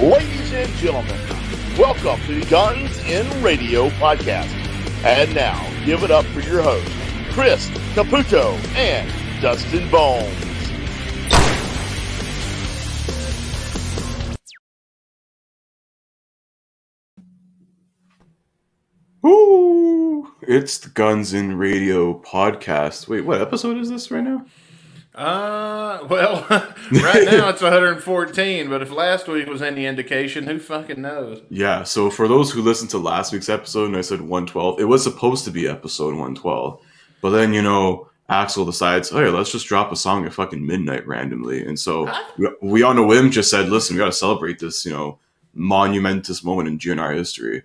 Ladies and gentlemen, welcome to the Guns in Radio podcast. And now, give it up for your hosts, Chris, Caputo, and Dustin Bonez. Woo! It's the Guns in Radio podcast. Wait, what episode is this right now? Well, right now it's 114, but if last week was any indication, who fucking knows? Yeah, so for those who listened to last week's episode and I said 112, it was supposed to be episode 112. But then, Axel decides, hey, let's just drop a song at fucking midnight randomly. And so we on a whim just said, listen, we got to celebrate this, monumentous moment in GNR history.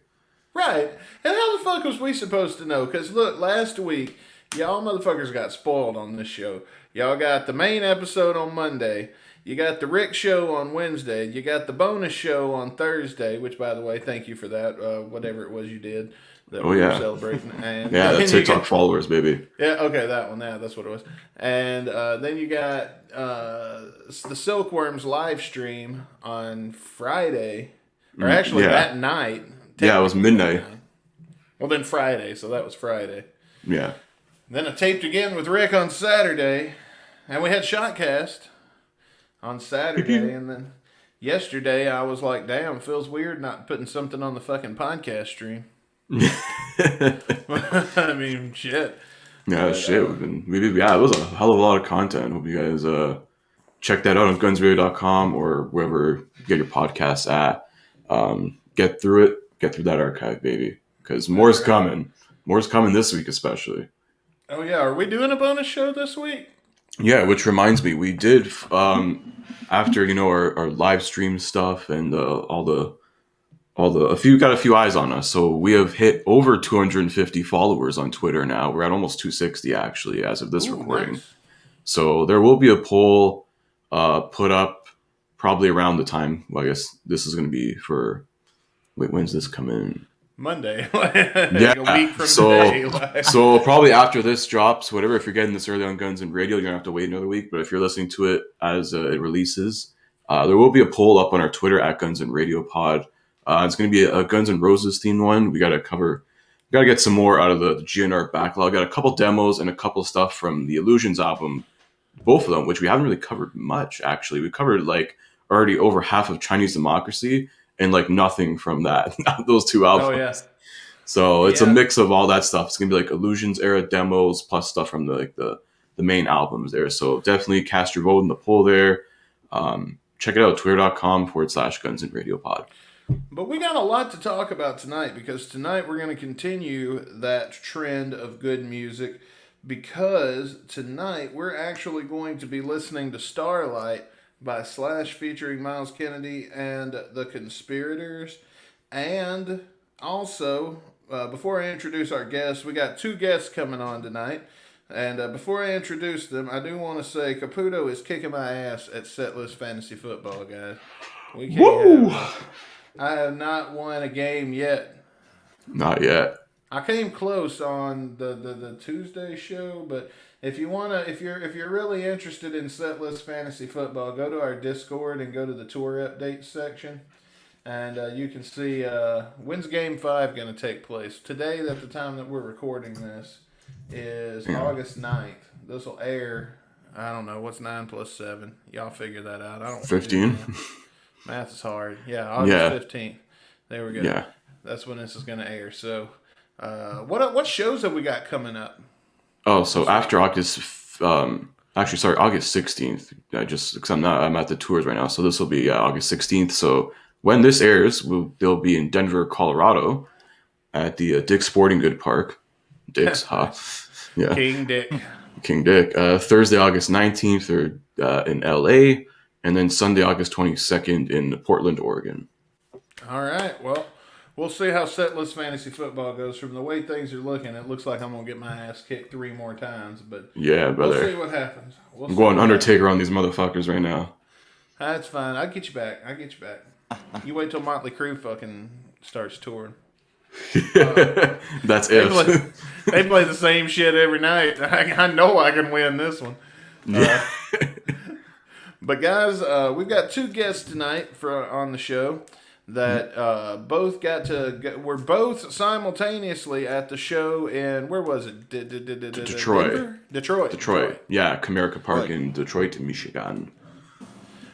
Right. And how the fuck was we supposed to know? Because look, last week, y'all motherfuckers got spoiled on this show. Y'all got the main episode on Monday. You got the Rick show on Wednesday. You got the bonus show on Thursday, which, by the way, thank you for that, whatever it was you did that we were celebrating. And, yeah, the TikTok followers, baby. Yeah, okay, that one. Yeah, that's what it was. And then you got the Silkworms live stream on Friday, or actually that night. Yeah, it was midnight. Well, then Friday, so that was Friday. Yeah. Then I taped again with Rick on Saturday, and we had Shotcast on Saturday, and then yesterday I was like, damn, feels weird not putting something on the fucking podcast stream. I mean, shit. Yeah, shit. It was a hell of a lot of content. Hope you guys check that out on gunsradio.com or wherever you get your podcasts at. Get through it. Get through that archive, baby. Because more's coming. More's coming this week, especially. Oh, yeah. Are we doing a bonus show this week? Yeah, which reminds me, we did, after, our live stream stuff and got a few eyes on us. So we have hit over 250 followers on Twitter now. We're at almost 260, actually, as of this recording. Nice. So there will be a poll put up probably around the time. Well, I guess this is going to be for... Wait, when's this come in? Monday. Yeah. A week from today. So probably after this drops, whatever, if you're getting this early on Guns and Radio, you're going to have to wait another week. But if you're listening to it as it releases, there will be a poll up on our Twitter at Guns and Radio Pod. It's going to be a Guns N' Roses themed one. We got to get some more out of the GNR backlog. Got a couple demos and a couple stuff from the Illusions album, both of them, which we haven't really covered much, actually. We covered already over half of Chinese Democracy and nothing from those two albums. Oh, yeah. So it's a mix of all that stuff. It's going to be Illusions era demos plus stuff from the main albums there. So definitely cast your vote in the poll there. Check it out, twitter.com/Guns and Radio Pod. But we got a lot to talk about tonight because tonight we're going to continue that trend of good music because tonight we're actually going to be listening to Starlight by Slash featuring Miles Kennedy and the Conspirators. And also, before I introduce our guests, we got two guests coming on tonight. And before I introduce them, I do want to say Caputo is kicking my ass at Setlist Fantasy Football, guys. We can't I have not won a game yet. Not yet. I came close on the Tuesday show, but if you're really interested in Setlist Fantasy Football, go to our Discord and go to the tour updates section, and you can see when's Game 5 going to take place. Today, at the time that we're recording this, is August 9th. This will air. I don't know what's 9 plus 7. Y'all figure that out. I don't. 15. Math is hard. Yeah, August 15th. There we go. Yeah. That's when this is going to air. So, what shows have we got coming up? Oh, so after August, August 16th. Because I'm at the tours right now. So this will be August 16th. So when this airs, they'll be in Denver, Colorado, at the Dick's Sporting Good Park. Dick's, huh? Yeah. King Dick. Thursday, August 19th, in LA. And then Sunday, August 22nd in Portland, Oregon. All right. Well, we'll see how Setlist Fantasy Football goes. From the way things are looking, it looks like I'm going to get my ass kicked 3 more times. But yeah, brother. We'll see what happens. I'm going Undertaker on these motherfuckers right now. That's fine. I'll get you back. You wait till Motley Crue fucking starts touring. That's They play the same shit every night. I know I can win this one. But guys, we've got two guests tonight on the show that both we're both simultaneously at the show in, where was it? Detroit. Detroit. Yeah, Comerica Park in Detroit, Michigan.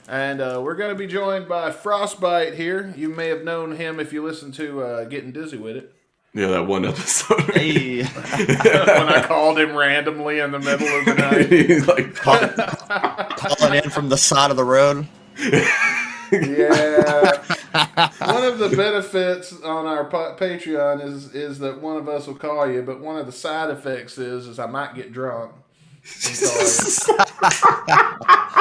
And we're going to be joined by Frostbite here. You may have known him if you listened to Getting Dizzy With It. Yeah, that one episode. Hey. When I called him randomly in the middle of the night. He's like Calling in from the side of the road. Yeah. One of the benefits on our Patreon is that one of us will call you, but one of the side effects is I might get drunk.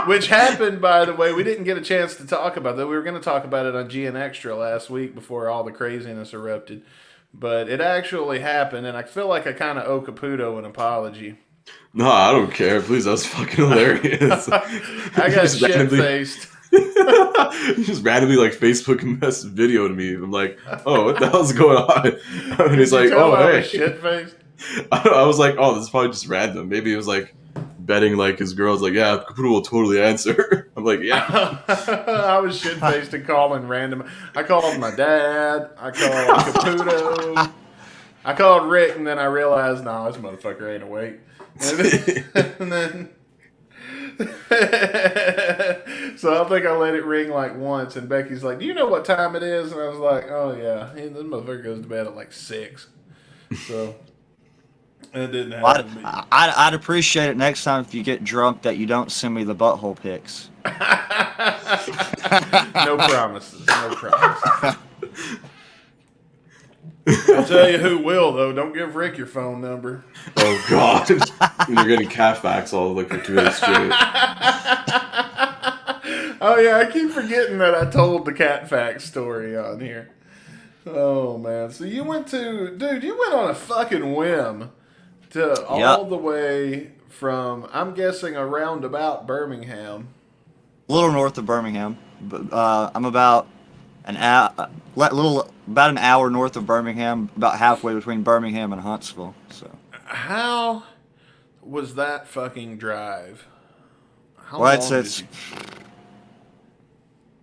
Which happened, by the way. We didn't get a chance to talk about that. We were going to talk about it on GN Extra last week before all the craziness erupted. But it actually happened, and I feel like I kind of owe Caputo an apology. No, I don't care. Please, that was fucking hilarious. I got shit-faced. Just randomly like Facebook mess video to me. I'm like, oh, what the hell's going on? And he's like, oh, hey. Shit-faced? I was like, oh, this is probably just random. Maybe it was like betting like his girl's like, yeah, Caputo will totally answer. I'm like, yeah. I was shit-faced and calling random. I called my dad. I called Caputo. I called Rick, and then I realized, no, this motherfucker ain't awake. And then so I think I let it ring like once, and Becky's like, do you know what time it is? And I was like, oh yeah, this motherfucker goes to bed at like 6. So it didn't happen. I'd appreciate it next time if you get drunk that you don't send me the butthole pics. No promises. No promises. I'll tell you who will, though. Don't give Rick your phone number. Oh, God. You're getting calfbacks all like for 2 days straight. Oh, yeah. I keep forgetting that I told the cat fact story on here. Oh, man. So you went on a fucking whim to all the way from, I'm guessing, around about Birmingham. A little north of Birmingham. But, I'm about an hour north of Birmingham, about halfway between Birmingham and Huntsville. So, how was that fucking drive? The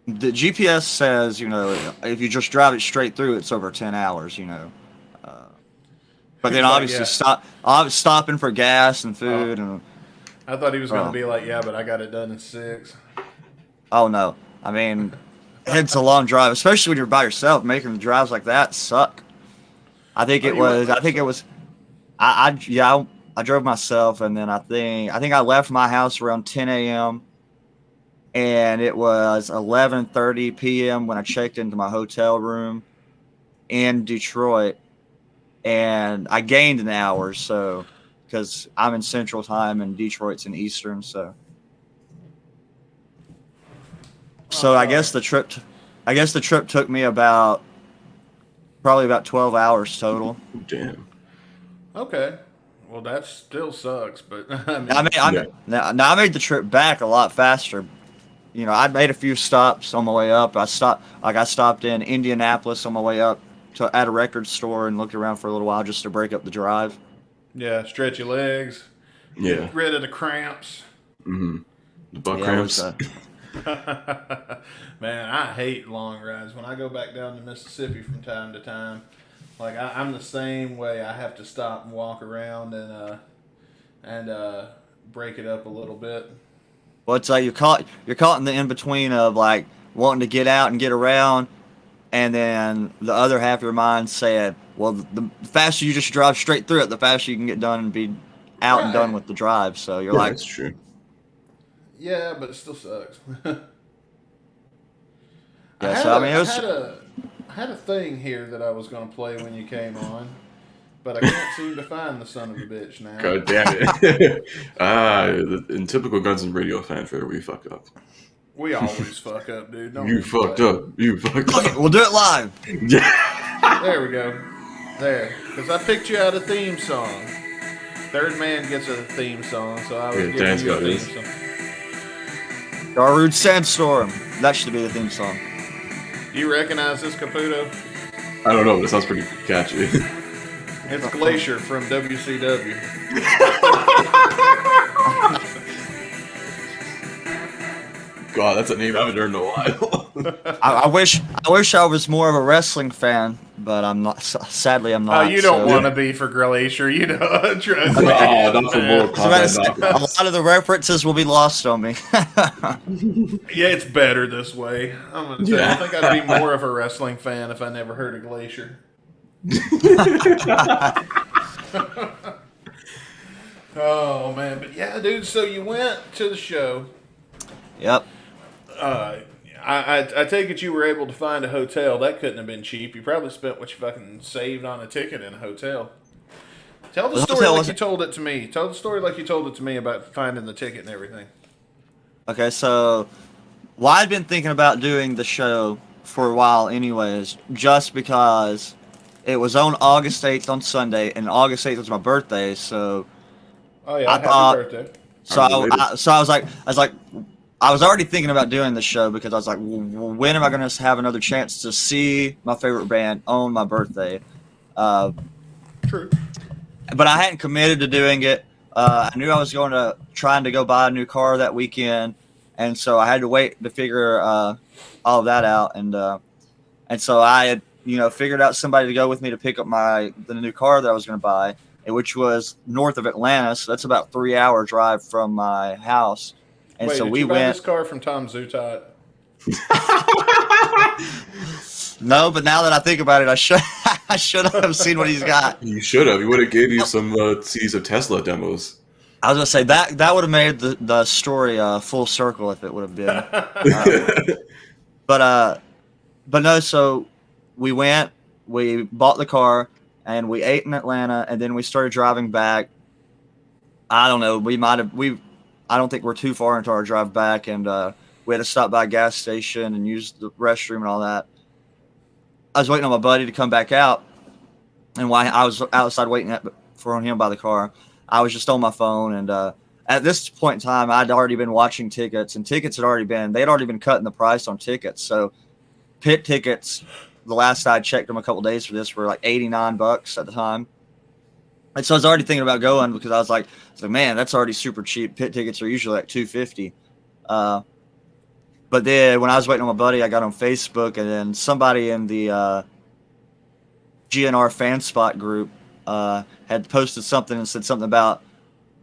GPS says, if you just drive it straight through, it's over 10 hours, But then obviously stopping for gas and food. And I thought he was going to be like, yeah, but I got it done in 6. Oh, no. I mean, it's a long drive, especially when you're by yourself. Making drives like that suck. I drove myself, and then I think I left my house around 10 a.m. and it was 11:30 p.m. when I checked into my hotel room in Detroit, and I gained an hour, so because I'm in Central Time and Detroit's in Eastern, so. So I guess the trip took me probably about 12 hours total. Damn. Okay. Well, that still sucks, but I made the trip back a lot faster. I made a few stops on my way up. I stopped in Indianapolis on my way up at a record store and looked around for a little while just to break up the drive. Yeah, stretch your legs. Yeah. Get rid of the cramps. Mm-hmm. The butt cramps. Man, I hate long rides. When I go back down to Mississippi from time to time, like I'm the same way. I have to stop and walk around and break it up a little bit. Well, it's like you're caught in the in between of like wanting to get out and get around, and then the other half of your mind said, "Well, the faster you just drive straight through it, the faster you can get done and be out and done with the drive." So you're like, "That's true." Yeah, but it still sucks. I had a thing here that I was going to play when you came on, but I can't seem to find the son of a bitch now. God damn it. In typical Guns and Radio fanfare, we fuck up. We always fuck up, dude. You fucked up. Okay, we'll do it live. Yeah. There we go. There. Because I picked you out a theme song. Third man gets a theme song, so I was giving you a theme song. Darude Sandstorm. That should be the theme song. Do you recognize this, Caputo? I don't know, but it sounds pretty catchy. It's Glacier from WCW. God, that's a name I haven't heard in a while. I wish I was more of a wrestling fan, but I'm not. Sadly, I'm not. Oh, you don't want to be for Glacier, you know. Trust me. Not for Mortal Kombat. A lot of the references will be lost on me. Yeah, it's better this way. I'm gonna say, I think I'd be more of a wrestling fan if I never heard of Glacier. Oh man, but yeah, dude. So you went to the show. Yep. I take it you were able to find a hotel. That couldn't have been cheap. You probably spent what you fucking saved on a ticket in a hotel. Tell the story like you told it to me. Tell the story like you told it to me about finding the ticket and everything. Okay, so I'd been thinking about doing the show for a while anyways, just because it was on August 8th on Sunday, and August 8th was my birthday, so Oh yeah, happy birthday. So I was like, I was already thinking about doing the show because I was like, well, when am I going to have another chance to see my favorite band on my birthday? True. But I hadn't committed to doing it. I knew I was trying to go buy a new car that weekend, and so I had to wait to figure all of that out. And so I had, figured out somebody to go with me to pick up the new car that I was going to buy, which was north of Atlanta. So that's about 3-hour drive from my house. And Wait, so did we you buy went. this car from Tom Zutaut? No, but now that I think about it, I should have seen what he's got. You should have. He would have gave you some CDs of Tesla demos. I was gonna say that would have made the story full circle if it would have been. But no. So we went, we bought the car, and we ate in Atlanta, and then we started driving back. I don't know. I don't think we're too far into our drive back, and we had to stop by a gas station and use the restroom and all that. I was waiting on my buddy to come back out, and while I was outside waiting for him by the car, I was just on my phone. And at this point in time, I'd already been watching tickets, and they'd already been cutting the price on tickets. So pit tickets, the last I checked them a couple days for this, were like $89 at the time. And so I was already thinking about going because I was like, man, that's already super cheap. Pit tickets are usually like $250. But then when I was waiting on my buddy, I got on Facebook, and then somebody in the GNR fan spot group had posted something and said something about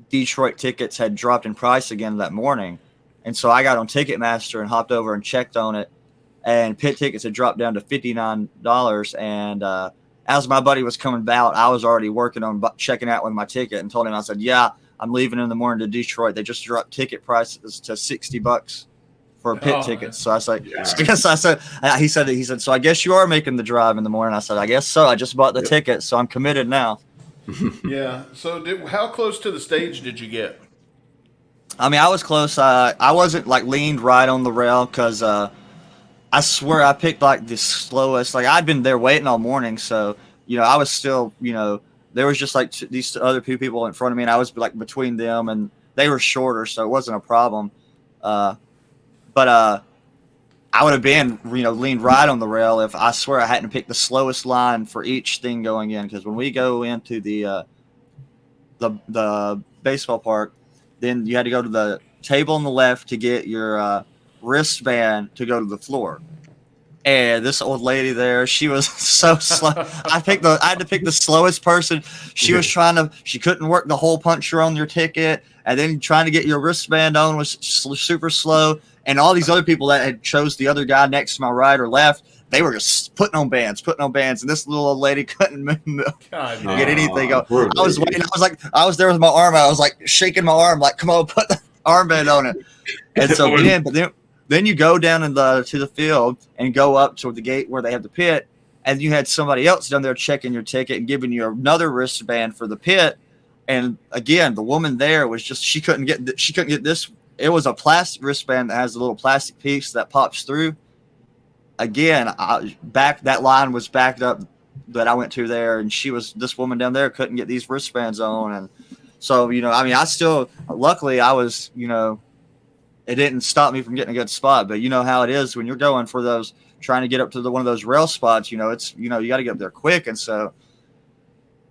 Detroit tickets had dropped in price again that morning. And so I got on Ticketmaster and hopped over and checked on it, and pit tickets had dropped down to $59. And as my buddy was coming out, I was already working on checking out with my ticket and told him, I said, yeah, I'm leaving in the morning to Detroit. They just dropped ticket prices to $60 for pit tickets. So I was like, he said, so I guess you are making the drive in the morning. I said, I guess so. I just bought the ticket, so I'm committed now. Yeah. So how close to the stage did you get? I mean, I was close. I wasn't like leaned right on the rail because I swear I picked like the slowest. Like I'd been there waiting all morning, so I was still, there was just like these other two people in front of me, and I was like between them, and they were shorter, so it wasn't a problem. But I would have been, leaned right on the rail if I swear I hadn't picked the slowest line for each thing going in. Because when we go into the baseball park, then you had to go to the table on the left to get your wristband to go to the floor. And this old lady there, she was so slow. I had to pick the slowest person. She couldn't work the hole puncher on your ticket, and then trying to get your wristband on was super slow. And all these other people that had chose the other guy next to my right or left, they were just putting on bands. And this little old lady couldn't get anything going. I was waiting. I was there with my arm out. I was like shaking my arm, like, come on, put the armband on it. And so we did, but then you go down to the field and go up to the gate where they have the pit, and you had somebody else down there checking your ticket and giving you another wristband for the pit. And again, the woman there was just, she couldn't get this. It was a plastic wristband that has a little plastic piece that pops through. Again, that line was backed up that I went to there, and this woman down there couldn't get these wristbands on. And so, I still, luckily I was, it didn't stop me from getting a good spot, but you know how it is when you're going for those trying to get up to one of those rail spots, it's, you got to get up there quick. And so,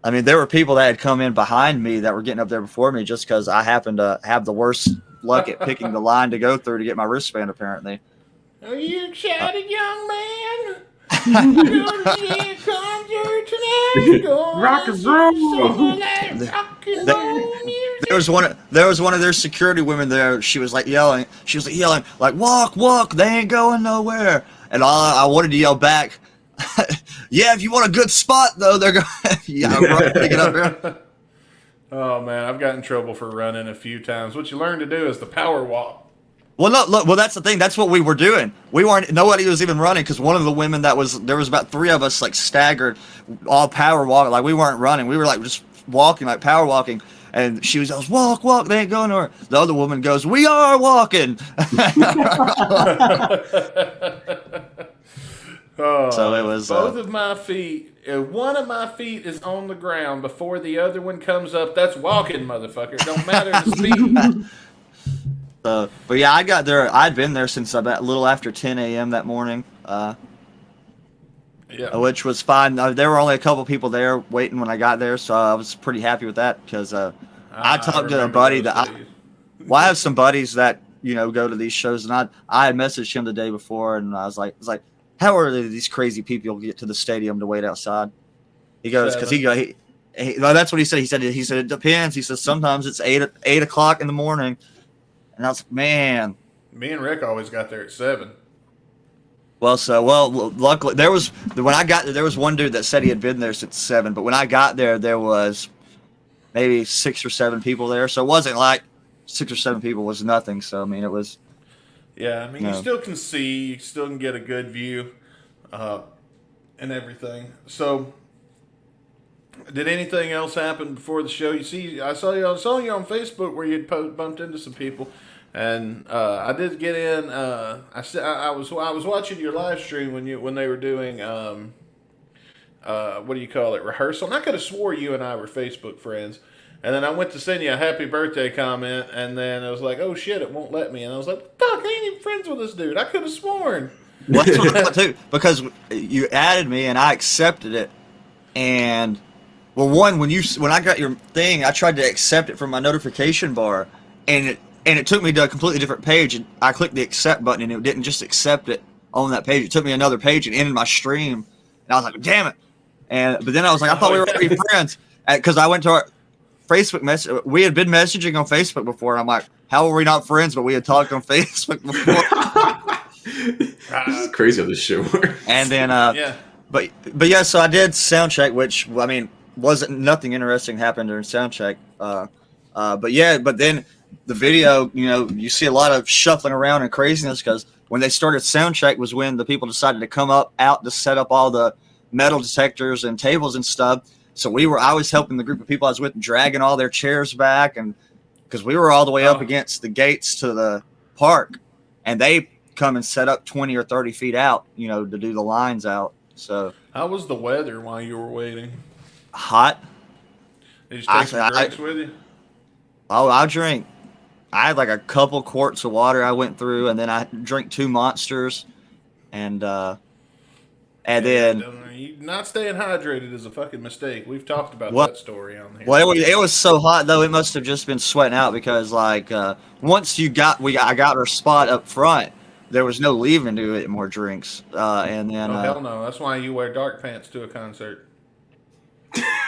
I mean, there were people that had come in behind me that were getting up there before me just because I happened to have the worst luck at picking the line to go through to get my wristband, apparently. Are you excited, young man? Going to see a concert tonight? Rock and roll. There was one of their security women there. She was like yelling. Like, walk. They ain't going nowhere. And I wanted to yell back, yeah, if you want a good spot, though, they're going to get up there. Oh, man, I've gotten in trouble for running a few times. What you learn to do is the power walk. Well, look, that's the thing. That's what we were doing. Nobody was even running because one of the women there was about 3 of us like staggered, all power walking. Like we weren't running. We were like just walking, like power walking. And she was, walk. They ain't going nowhere. The other woman goes, we are walking. So it was both of my feet. One of my feet is on the ground before the other one comes up. That's walking, motherfucker. It don't matter the speed. But yeah, I got there. I'd been there since about a little after 10 a.m. that morning, which was fine. There were only a couple people there waiting when I got there, so I was pretty happy with that because I talked to a buddy that I have some buddies that go to these shows, and I had messaged him the day before, and I was like, how early do these crazy people get to the stadium to wait outside? He goes, because that's what he said. He said it depends. He says sometimes it's 8 o'clock in the morning. And I was like, man. Me and Rick always got there at 7. Luckily, when I got there was one dude that said he had been there since 7. But when I got there was maybe 6 or 7 people there. So it wasn't like 6 or 7 people was nothing. So, I mean, it was. Yeah, I mean, you still can see, you still can get a good view and everything. So, did anything else happen before the show? I saw you on Facebook where you'd bumped into some people. And I did get in. I was watching your live stream when they were doing what do you call it, rehearsal. And I could have swore you and I were Facebook friends. And then I went to send you a happy birthday comment, and then I was like, oh shit, it won't let me. And I was like, fuck, I ain't even friends with this dude. I could have sworn. Well, that's what I thought too, because you added me and I accepted it. And well, when I got your thing, I tried to accept it from my notification bar, and it took me to a completely different page, and I clicked the accept button, and it didn't just accept it on that page. It took me another page and ended my stream, and I was like, damn it. But then I was like, I thought we were already friends, because I went to our Facebook message. We had been messaging on Facebook before, and I'm like, how were we not friends? But we had talked on Facebook before. This is crazy how this shit works. And then, but yeah, so I did sound check, which, I mean, wasn't nothing interesting happened during sound check. But then the video, you see a lot of shuffling around and craziness, because when they started sound check was when the people decided to come out to set up all the metal detectors and tables and stuff. So I was helping the group of people I was with dragging all their chairs back, and because we were all the way up against the gates to the park, and they come and set up 20 or 30 feet out, to do the lines out. So how was the weather while you were waiting? Hot. Did you take some drinks with you? Oh, I drank. I had like a couple quarts of water I went through, and then I drank 2 Monsters, and then not staying hydrated is a fucking mistake. We've talked about that story on here. Well, it was so hot though; it must have just been sweating out, because once I got our spot up front, there was no leaving to get more drinks, and then hell no, that's why you wear dark pants to a concert.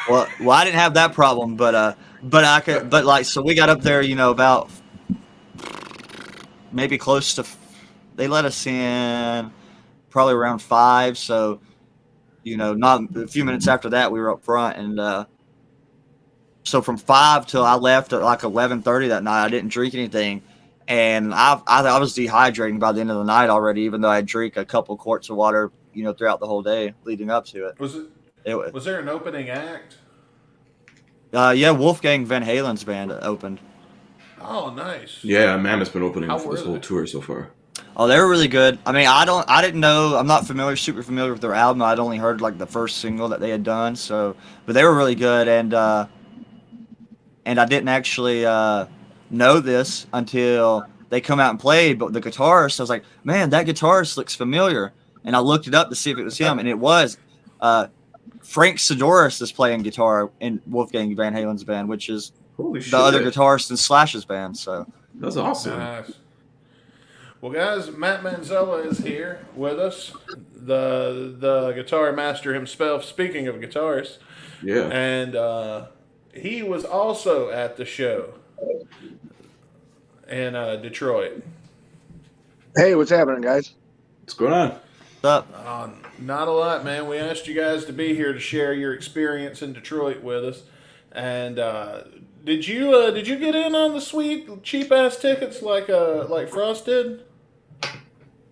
Well, I didn't have that problem, but I could. But so we got up there, about maybe close to. They let us in probably around 5, so not a few minutes after that we were up front, and so from 5 till I left at like 11:30 that night, I didn't drink anything, and I was dehydrating by the end of the night already, even though I drank a couple quarts of water throughout the whole day leading up to it. Was there an opening act? Yeah, Wolfgang Van Halen's band opened. Oh, nice. Yeah, Mammoth's been opening for this whole tour so far. Oh, they were really good. I mean, I didn't know. I'm not super familiar with their album. I'd only heard like the first single that they had done. So, but they were really good, and I didn't actually know this until they come out and played. But the guitarist, I was like, man, that guitarist looks familiar. And I looked it up to see if it was him, and it was. Frank Sidoris is playing guitar in Wolfgang Van Halen's band, which is Holy the shit. other guitarist in Slash's band. So That's awesome. Nice. Well, guys, Matt Manzella is here with us, the guitar master himself. Speaking of guitarists, Yeah. and he was also at the show in Detroit. Hey, what's happening, guys? What's going on? what's up? Not a lot, man. We asked you guys to be here to share your experience in Detroit with us. And did you get in on the sweet cheap ass tickets like Frost did?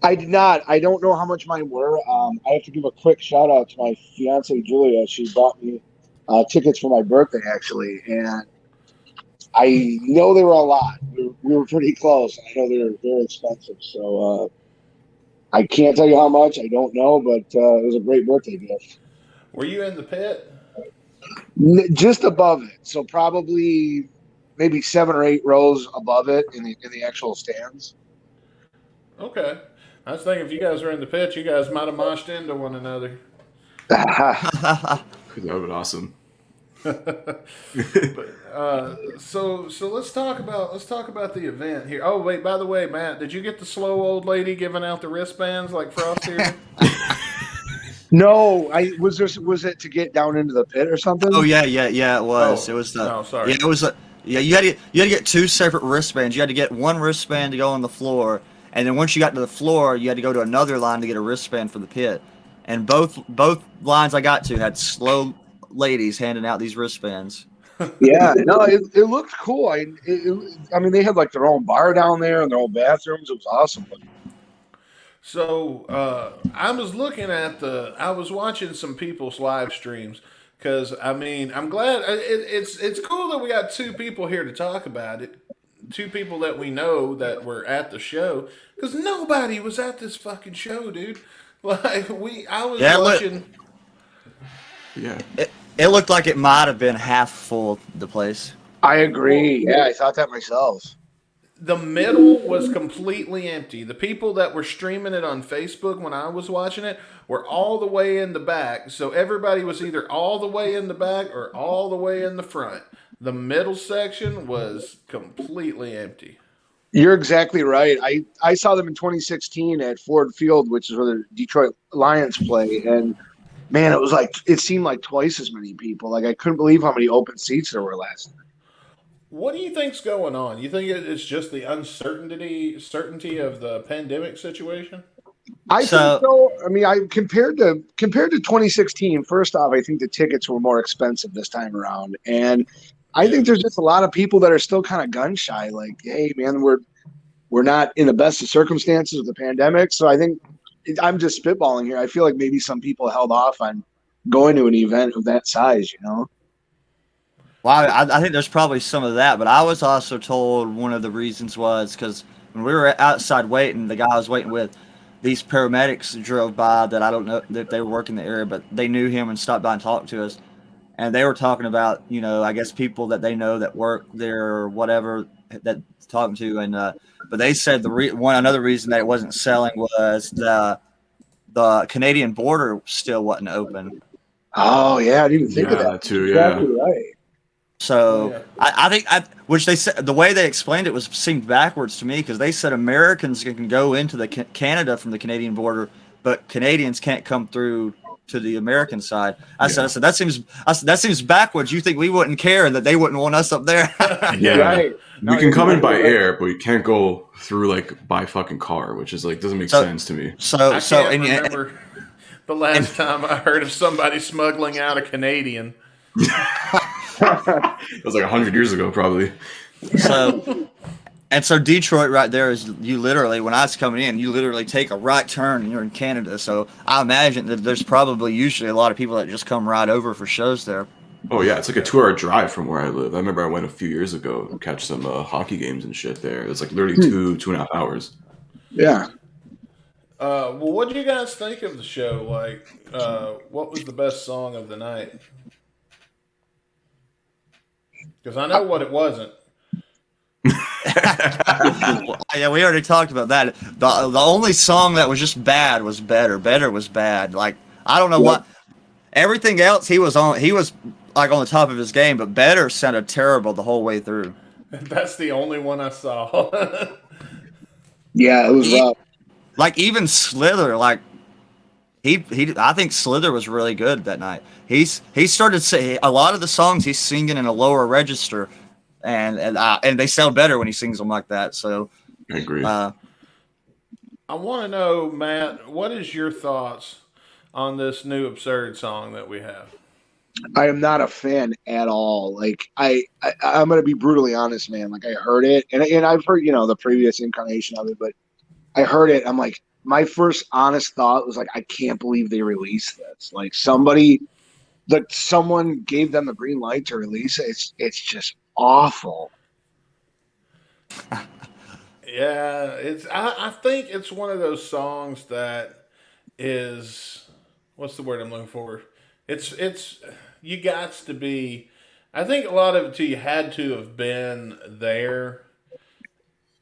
I did not. I don't know how much mine were. I have to give a quick shout out to my fiance Julia. She bought me tickets for my birthday, actually, and I know they were a lot. We were pretty close. I know they're expensive, so I can't tell you how much. I don't know, but it was a great birthday gift. Were you in the pit? Just above it, so probably maybe 7 or 8 rows above it in the actual stands. Okay. I was thinking if you guys were in the pit, you guys might have moshed into one another. That would have been awesome. But, so let's talk about the event here. Oh wait, by the way, Matt, did you get the slow old lady giving out the wristbands like Frost here? No, was it to get down into the pit or something? Oh yeah, it was. Oh, It was the. no, sorry. Yeah, it was. You had to get 2 separate wristbands. You had to get one wristband to go on the floor, and then once you got to the floor, you had to go to another line to get a wristband for the pit. And both lines I got to had slow ladies handing out these wristbands. Yeah, no, it looked cool. I mean, they had like their own bar down there and their own bathrooms. It was awesome. So I was watching some people's live streams because I mean I'm glad it's cool that we got 2 people here to talk about it, 2 people that we know that were at the show because nobody was at this fucking show, dude. Like I was watching. Yeah. It looked like it might have been half full, the place. I agree. Yeah, I thought that myself. The middle was completely empty. The people that were streaming it on Facebook when I was watching it were all the way in the back. So everybody was either all the way in the back or all the way in the front. The middle section was completely empty. You're exactly right. I saw them in 2016 at Ford Field, which is where the Detroit Lions play, and man, it seemed like twice as many people. Like I couldn't believe how many open seats there were last night. What do you think's going on? You think it's just the certainty of the pandemic situation? I think so. I mean, compared to 2016. First off, I think the tickets were more expensive this time around, and I think there's just a lot of people that are still kind of gun shy. Like, hey, man, we're not in the best of circumstances with the pandemic, so I think I'm just spitballing here. I feel like maybe some people held off on going to an event of that size. You know. Well, I think there's probably some of that, but I was also told one of the reasons was because when we were outside waiting, the guy I was waiting with, these paramedics drove by that I don't know that they were working the area, but they knew him and stopped by and talked to us. And they were talking about, I guess people that they know that work there or whatever that talking to. And but they said another reason that it wasn't selling was the Canadian border still wasn't open. Oh yeah, I didn't even think of that too. Yeah, exactly right. So I think which they said the way they explained it seemed backwards to me because they said Americans can go into the Canada from the Canadian border, but Canadians can't come through to the American side. I said that seems backwards. You think we wouldn't care and that they wouldn't want us up there? Yeah, right. You can come in by air, but you can't go through by fucking car, which is doesn't make sense to me. I can't remember the last time I heard of somebody smuggling out a Canadian. It was 100 years ago, probably. So Detroit right there is you literally, when I was coming in, you literally take a right turn and you're in Canada. So I imagine that there's probably usually a lot of people that just come right over for shows there. Oh yeah, it's like a 2-hour drive from where I live. I remember I went a few years ago to catch some hockey games and shit there. It's literally 2.5 hours. Yeah. Well, what did you guys think of the show? What was the best song of the night? Because I know what it wasn't. Yeah, we already talked about that. The only song that was just bad was Better. Better was bad. Like, I don't know what. Everything else he was like on the top of his game, but Better sounded terrible the whole way through. That's the only one I saw. Yeah, it was rough. Like even Slither, like he I think Slither was really good that night. He started saying a lot of the songs he's singing in a lower register, and they sound better when he sings them like that. So I agree. I want to know, Matt, what is your thoughts on this new Absurd song that we have? I am not a fan at all. Like I'm gonna be brutally honest, man. Like I heard it, and I've heard the previous incarnation of it, but I heard it. I'm like, my first honest thought was like, I can't believe they released this. Like someone gave them the green light to release it. It's just awful. Yeah, I think it's one of those songs that is, what's the word I'm looking for? It's you got to be. I think a lot of it too. You had to have been there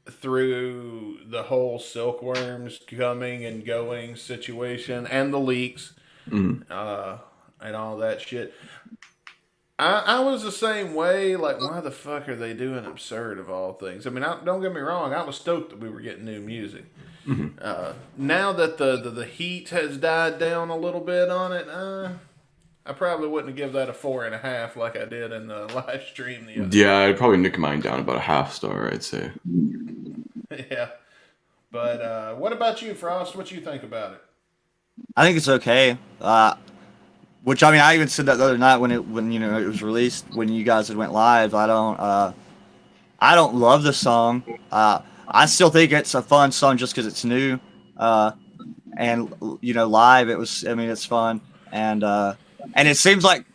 through the whole silkworms coming and going situation and the leaks, and all that shit. I was the same way. Like, why the fuck are they doing Absurd of all things? I mean, don't get me wrong. I was stoked that we were getting new music. Now that the heat has died down a little bit on it, I probably wouldn't give that a 4.5 like I did in the live stream the other. Yeah, I'd probably nick mine down about a half star, I'd say. Yeah, but what about you, Frost? What you think about it? I think it's okay. Which I mean, I even said that the other night when it was released, when you guys had went live. I don't love the song. I still think it's a fun song just because it's new. And live it was. I mean, it's fun, and it seems like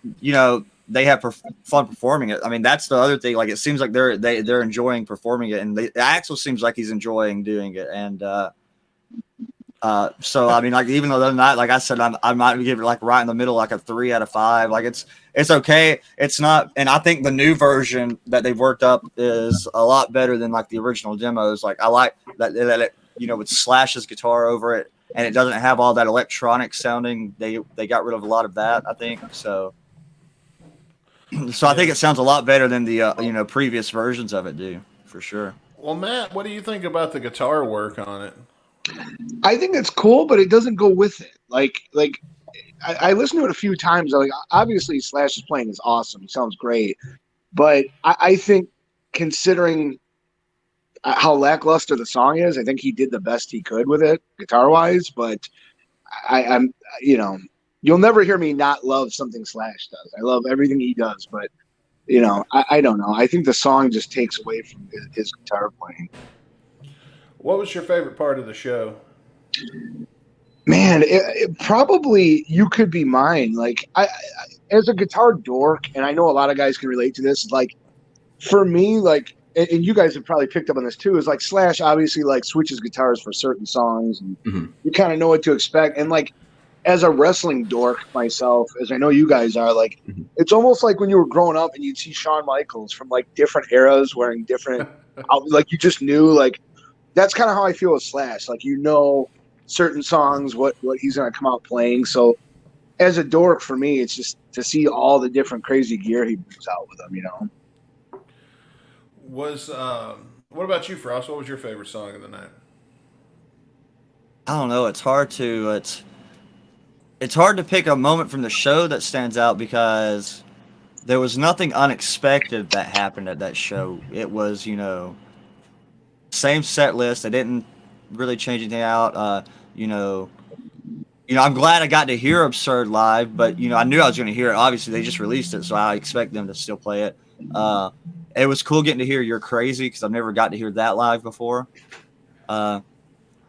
they have fun performing it. I mean, that's the other thing. Like, it seems like they're enjoying performing it, and Axel seems like he's enjoying doing it, and. So I mean, like, even though they're not, like I said, I might give it like right in the middle, like a 3 out of 5. Like it's okay. It's not, and I think the new version that they've worked up is a lot better than like the original demos. Like, I like that it, with Slash's guitar over it, and it doesn't have all that electronic sounding. They got rid of a lot of that, I think. So I think it sounds a lot better than the previous versions of it do, for sure. Well, Matt, what do you think about the guitar work on it? I think it's cool, but it doesn't go with it. Like I listened to it a few times. Like, obviously Slash's playing is awesome. He sounds great. But I think, considering how lackluster the song is, I think he did the best he could with it guitar-wise. But I'm you'll never hear me not love something Slash does. I love everything he does. But, I don't know. I think the song just takes away from his guitar playing. What was your favorite part of the show? Man, it probably You Could Be Mine. Like, I as a guitar dork, and I know a lot of guys can relate to this. Like, for me, like, and you guys have probably picked up on this too, is like Slash obviously like switches guitars for certain songs, and you kind of know what to expect. And like, as a wrestling dork myself, as I know you guys are, like, it's almost like when you were growing up and you'd see Shawn Michaels from like different eras wearing different, like, you just knew, like. That's kind of how I feel with Slash. Like, certain songs, what he's going to come out playing. So as a dork, for me, it's just to see all the different crazy gear he brings out with him, What about you, Frost? What was your favorite song of the night? I don't know. It's hard to pick a moment from the show that stands out because there was nothing unexpected that happened at that show. It was, same set list. They didn't really change anything out. I'm glad I got to hear Absurd live, but I knew I was going to hear it. Obviously, they just released it, so I expect them to still play it. It was cool getting to hear You're Crazy because I've never got to hear that live before. I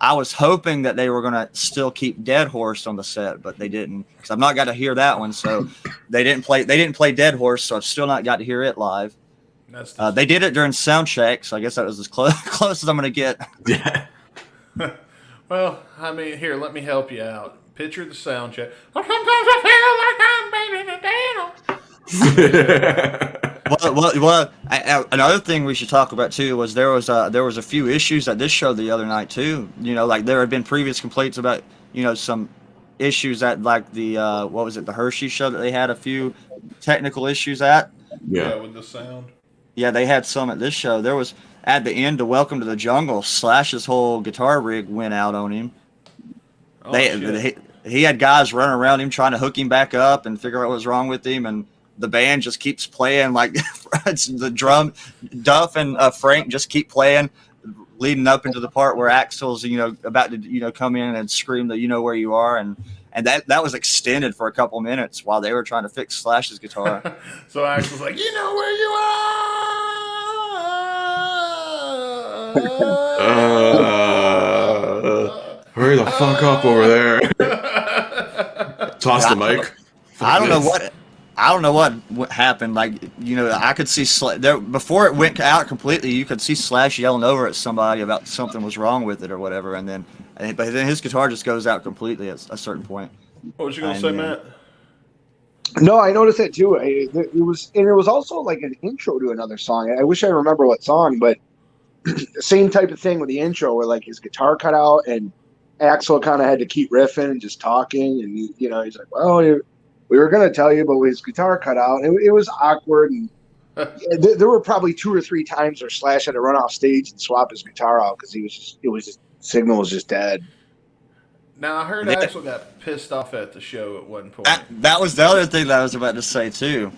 was hoping that they were going to still keep Dead Horse on the set, but they didn't because I've not got to hear that one. So they didn't play Dead Horse, so I've still not got to hear it live. They did it during sound check, so I guess that was as close as I'm going to get. Yeah. Well, I mean, here, let me help you out. Picture the sound check. Sometimes I Another thing we should talk about too was there was a few issues at this show the other night too. You know, like there had been previous complaints about some issues at like the what was it, the Hershey show that they had a few technical issues at. Yeah, with the sound. Yeah, they had some at this show. There was at the end of Welcome to the Jungle, Slash's whole guitar rig went out on him. Oh, He had guys running around him trying to hook him back up and figure out what was wrong with him, and the band just keeps playing like it's the drum. Duff and Frank just keep playing, leading up into the part where Axel's about to come in and scream that where you are, and that was extended for a couple minutes while they were trying to fix Slash's guitar. So Axel's like, you know where you are. Hurry the fuck up over there. Toss the mic. I don't know what happened. Like, I could see there before it went out completely. You could see Slash yelling over at somebody about something was wrong with it or whatever, but then his guitar just goes out completely at a certain point. What was you gonna say, Matt? No, I noticed that too. It was also like an intro to another song. I wish I remember what song, but same type of thing with the intro where like his guitar cut out and Axel kind of had to keep riffing and just talking, and he's like, well, we were going to tell you, but his guitar cut out. It was awkward, and there were probably 2 or 3 times where Slash had to run off stage and swap his guitar out because signal was just dead. Now I heard Axel got pissed off at the show at one point. That was the other thing that I was about to say too.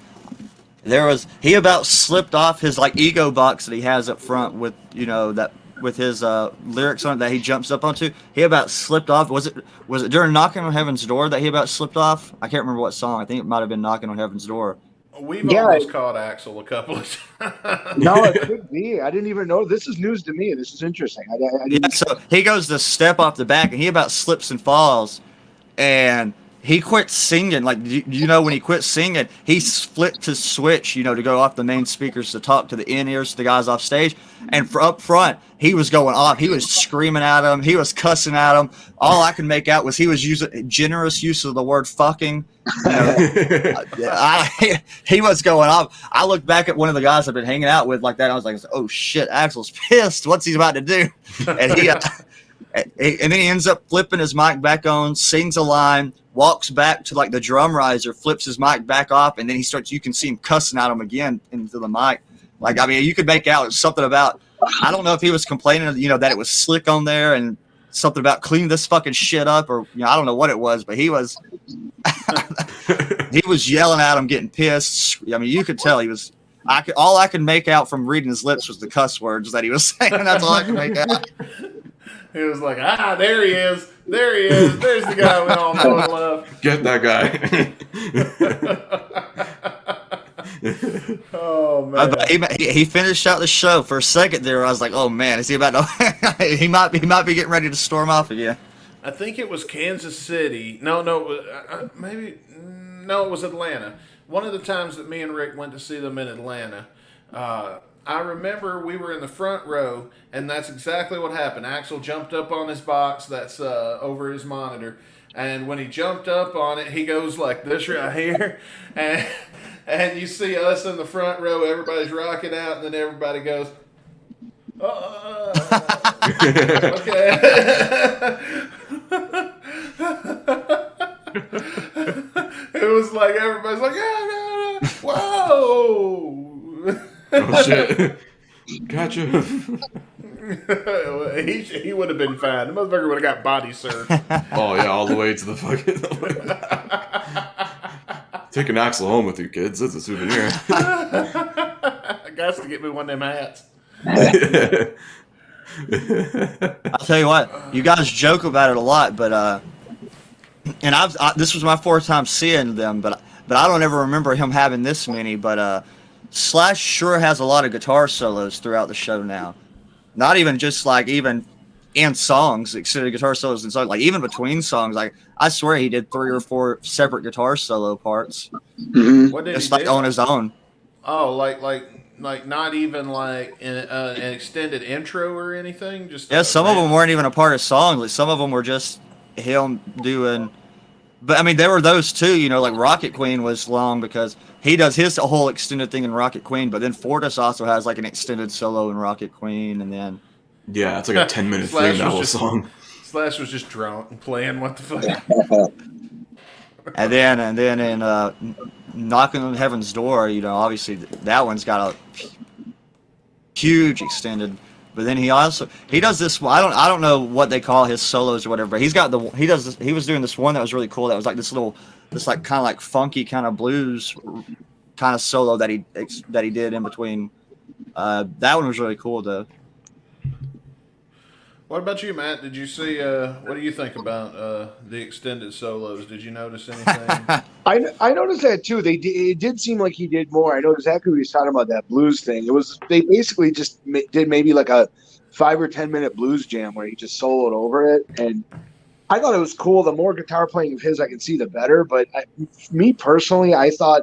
He about slipped off his like ego box that he has up front with with his lyrics on it that he jumps up onto. He about slipped off. Was it during Knocking on Heaven's Door that he about slipped off? I can't remember what song. I think it might have been Knocking on Heaven's Door. We've almost caught Axel a couple of times. No, it could be. I didn't even know. This is news to me. This is interesting. So he goes to step off the back, and he about slips and falls, and he quit singing. Like, when he quit singing, he flipped his switch, to go off the main speakers to talk to the in-ears to the guys off stage. And for up front, he was going off. He was screaming at him. He was cussing at him. All I could make out was he was using generous use of the word fucking. He was going off. I looked back at one of the guys I've been hanging out with like that. And I was like, oh, shit, Axel's pissed. What's he about to do? And and then he ends up flipping his mic back on, sings a line, walks back to like the drum riser, flips his mic back off, and then you can see him cussing at him again into the mic. Like, I mean, you could make out something about, I don't know if he was complaining, that it was slick on there and something about clean this fucking shit up, or, I don't know what it was, but he was, he was yelling at him, getting pissed. I mean, you could tell he was, all I could make out from reading his lips was the cuss words that he was saying. That's all I could make out. He was like, there he is. There he is. There's the guy we all know and love. Get that guy. Oh, man. But he finished out the show. For a second there, I was like, oh, man, is he about to... he might be getting ready to storm off again. I think it was Kansas City. No, maybe... No, it was Atlanta. One of the times that me and Rick went to see them in Atlanta, I remember we were in the front row, and that's exactly what happened. Axel jumped up on his box that's over his monitor, and when he jumped up on it, he goes like this right here, and you see us in the front row, everybody's rocking out, and then everybody goes, okay. It was like everybody's like, yeah, whoa. Oh, shit. Gotcha. He would have been fine. The motherfucker would have got body surfed. Oh, yeah, all the way to the fucking... Take an Axel home with you, kids. That's a souvenir. I got to get me one of them hats. I'll tell you what, you guys joke about it a lot, but and this was my 4th time seeing them, but I don't ever remember him having this many. But Slash sure has a lot of guitar solos throughout the show now. Not even just like even in songs, extended guitar solos and songs, like even between songs. Like I swear he did 3 or 4 separate guitar solo parts, What did just he like do? on his own. Oh, like not even like an extended intro or anything. Just Yeah, some of them weren't even a part of songs. Like some of them were just him doing But I mean, there were those too. You know, like Rocket Queen was long because he does his whole extended thing in Rocket Queen, but then Fortis also has like an extended solo in Rocket Queen, and then Yeah, it's like a 10-minute thing, that whole song. Slash was just drunk and playing what the fuck. and then in Knocking on Heaven's Door, you know, obviously that one's got a huge extended. But then he does this. I don't know what they call his solos or whatever. But he was doing this one that was really cool. That was like this like kind of like funky kind of blues kind of solo that he did in between. That one was really cool though. What about you, Matt? Did you see? What do you think about the extended solos? Did you notice anything? I noticed that too. It did seem like he did more. I know exactly what he was talking about, that blues thing. They basically just did maybe like a 5 or 10 minute blues jam where he just soloed over it, and I thought it was cool. The more guitar playing of his I can see, the better. But me personally, I thought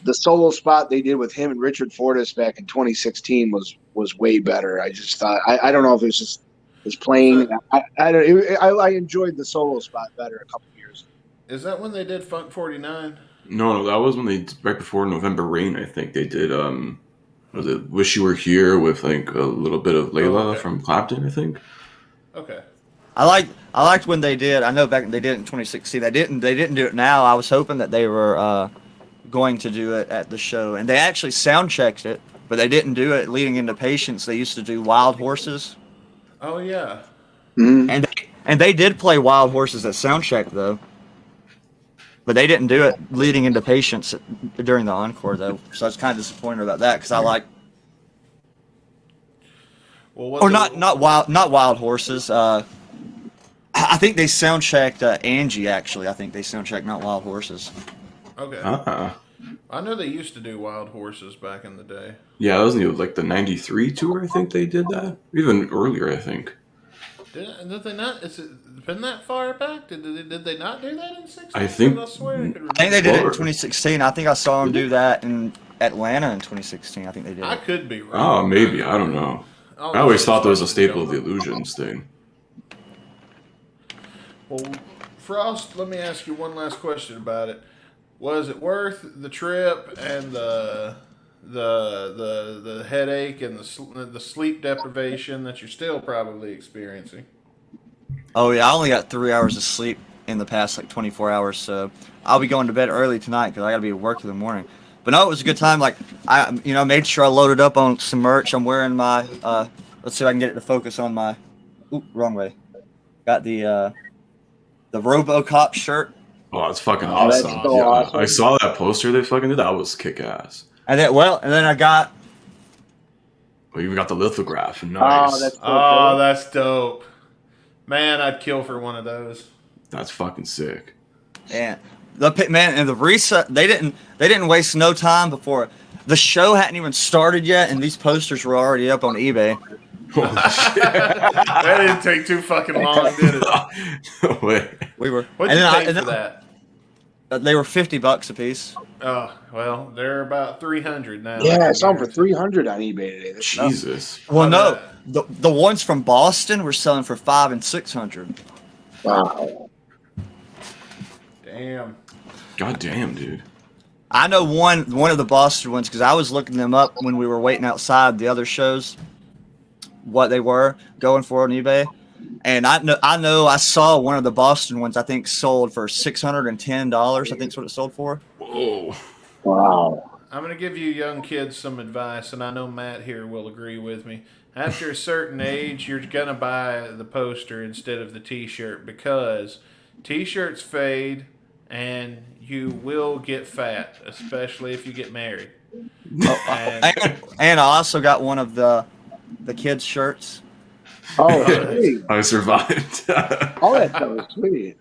the solo spot they did with him and Richard Fortis back in 2016 was way better. I just thought I don't know if it was just his playing. I enjoyed the solo spot better a couple years ago. Is that when they did Funk 49? No, that was when right before November Rain, I think they did. Was it Wish You Were Here with like a little bit of Layla from Clapton, I think. Okay. I liked when they did. I know back they did it in 2016. They didn't do it now. I was hoping that they were going to do it at the show, and they actually sound checked it, but they didn't do it leading into Patience. They used to do Wild Horses. Oh yeah. Mm-hmm. And they did play Wild Horses at Soundcheck though, but they didn't do it leading into Patience during the encore though. So I was kind of disappointed about that because I like. Well, not Wild Horses. I think they soundchecked Angie. Actually, I think they soundchecked not Wild Horses. Okay. I know they used to do Wild Horses back in the day. Yeah, that was like the '93 tour. I think they did that even earlier. I think. Did they not? Is it been that far back? Did they not do that in 2016? I think. I swear I could remember. I think they did it in 2016. I think I saw them do that in Atlanta in 2016. I think they did. I could be wrong. Oh, maybe. I don't know. I always thought that was a staple of the Illusions thing. Well, Frost, let me ask you one last question about it. Was it worth the trip and the headache and the sleep deprivation that you're still probably experiencing? Oh yeah, I only got 3 hours of sleep in the past like 24 hours, so I'll be going to bed early tonight because I got to be at work in the morning. But no, it was a good time. Like I made sure I loaded up on some merch. I'm wearing my let's see if I can get it to focus on my. Oop, wrong way. Got the RoboCop shirt. Oh, that's fucking awesome. That's so awesome. I saw that poster they fucking did. That was kick ass. And then I got. Well, you got the lithograph. Nice. That's dope. Man, I'd kill for one of those. That's fucking sick. And the reset. They didn't waste no time before the show hadn't even started yet, and these posters were already up on eBay. Holy shit. That didn't take too fucking long, did it? No way. We were. What'd you pay for that? They were $50 a piece. Oh well, they're about $300 now. Yeah, I saw them for $300 on eBay today. Jesus. Well, no, the ones from Boston were selling for $500 and $600. Wow. Damn. God damn, dude. I know one of the Boston ones because I was looking them up when we were waiting outside the other shows, what they were going for on eBay, and I know I saw one of the Boston ones I think sold for $610. I think that's what it sold for. Whoa. Wow. I'm going to give you young kids some advice, and I know Matt here will agree with me. After a certain age, you're going to buy the poster instead of the T-shirt because T-shirts fade and you will get fat, especially if you get married. And I also got one of the kids' shirts. Oh, sweet. I survived. Oh, that was sweet.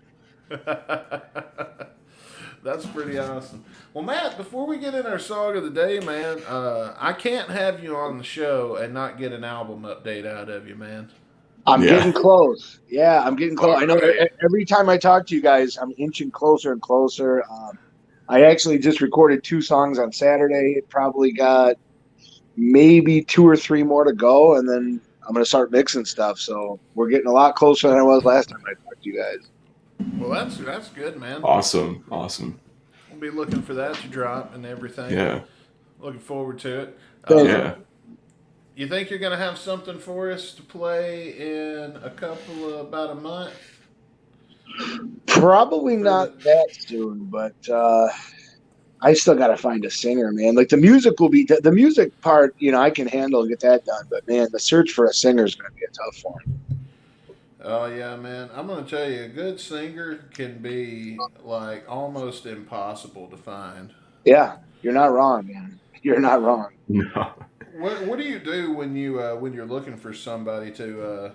That's pretty awesome. Well, Matt, before we get in our song of the day, man, I can't have you on the show and not get an album update out of you, man. I'm getting close. Yeah, I'm getting close. I know every time I talk to you guys, I'm inching closer and closer. I actually just recorded 2 songs on Saturday. It probably got maybe 2 or 3 more to go, and then I'm going to start mixing stuff. So we're getting a lot closer than I was last time I talked to you guys. Well, that's good, man. Awesome. We'll be looking for that to drop and everything. Yeah. Looking forward to it. Thank Yeah. You think you're going to have something for us to play in about a month? Probably not that soon, but I still got to find a singer, man. Like the music will be the music part, I can handle and get that done. But man, the search for a singer is going to be a tough one. Oh yeah, man. I'm gonna tell you, a good singer can be like almost impossible to find. Yeah, you're not wrong, man. You're not wrong. No. What do you do when you're looking for somebody to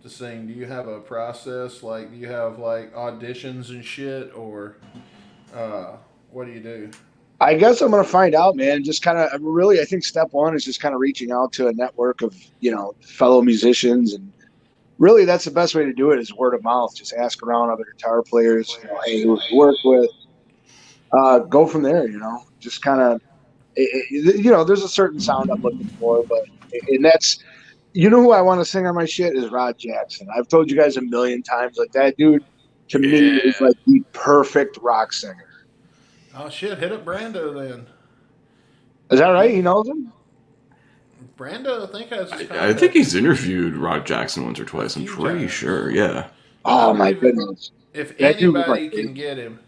sing? Do you have a process? Like, do you have like auditions and shit, or what do you do? I guess I'm going to find out, man. Just kind of really, I think step one is just kind of reaching out to a network of, fellow musicians. And really, that's the best way to do it is word of mouth. Just ask around other guitar players, hey, who you work with. Go from there, just kind of, there's a certain sound I'm looking for, and that's, who I want to sing on my shit is Rod Jackson. I've told you guys a million times, like that dude to me is like the perfect rock singer. Oh shit! Hit up Brando then. Is that right? He knows him? Brando, I think has his I think he's interviewed Rod Jackson once or twice. I'm few pretty times. sure. Yeah. Oh my goodness. If That dude was anybody my can favorite. get him,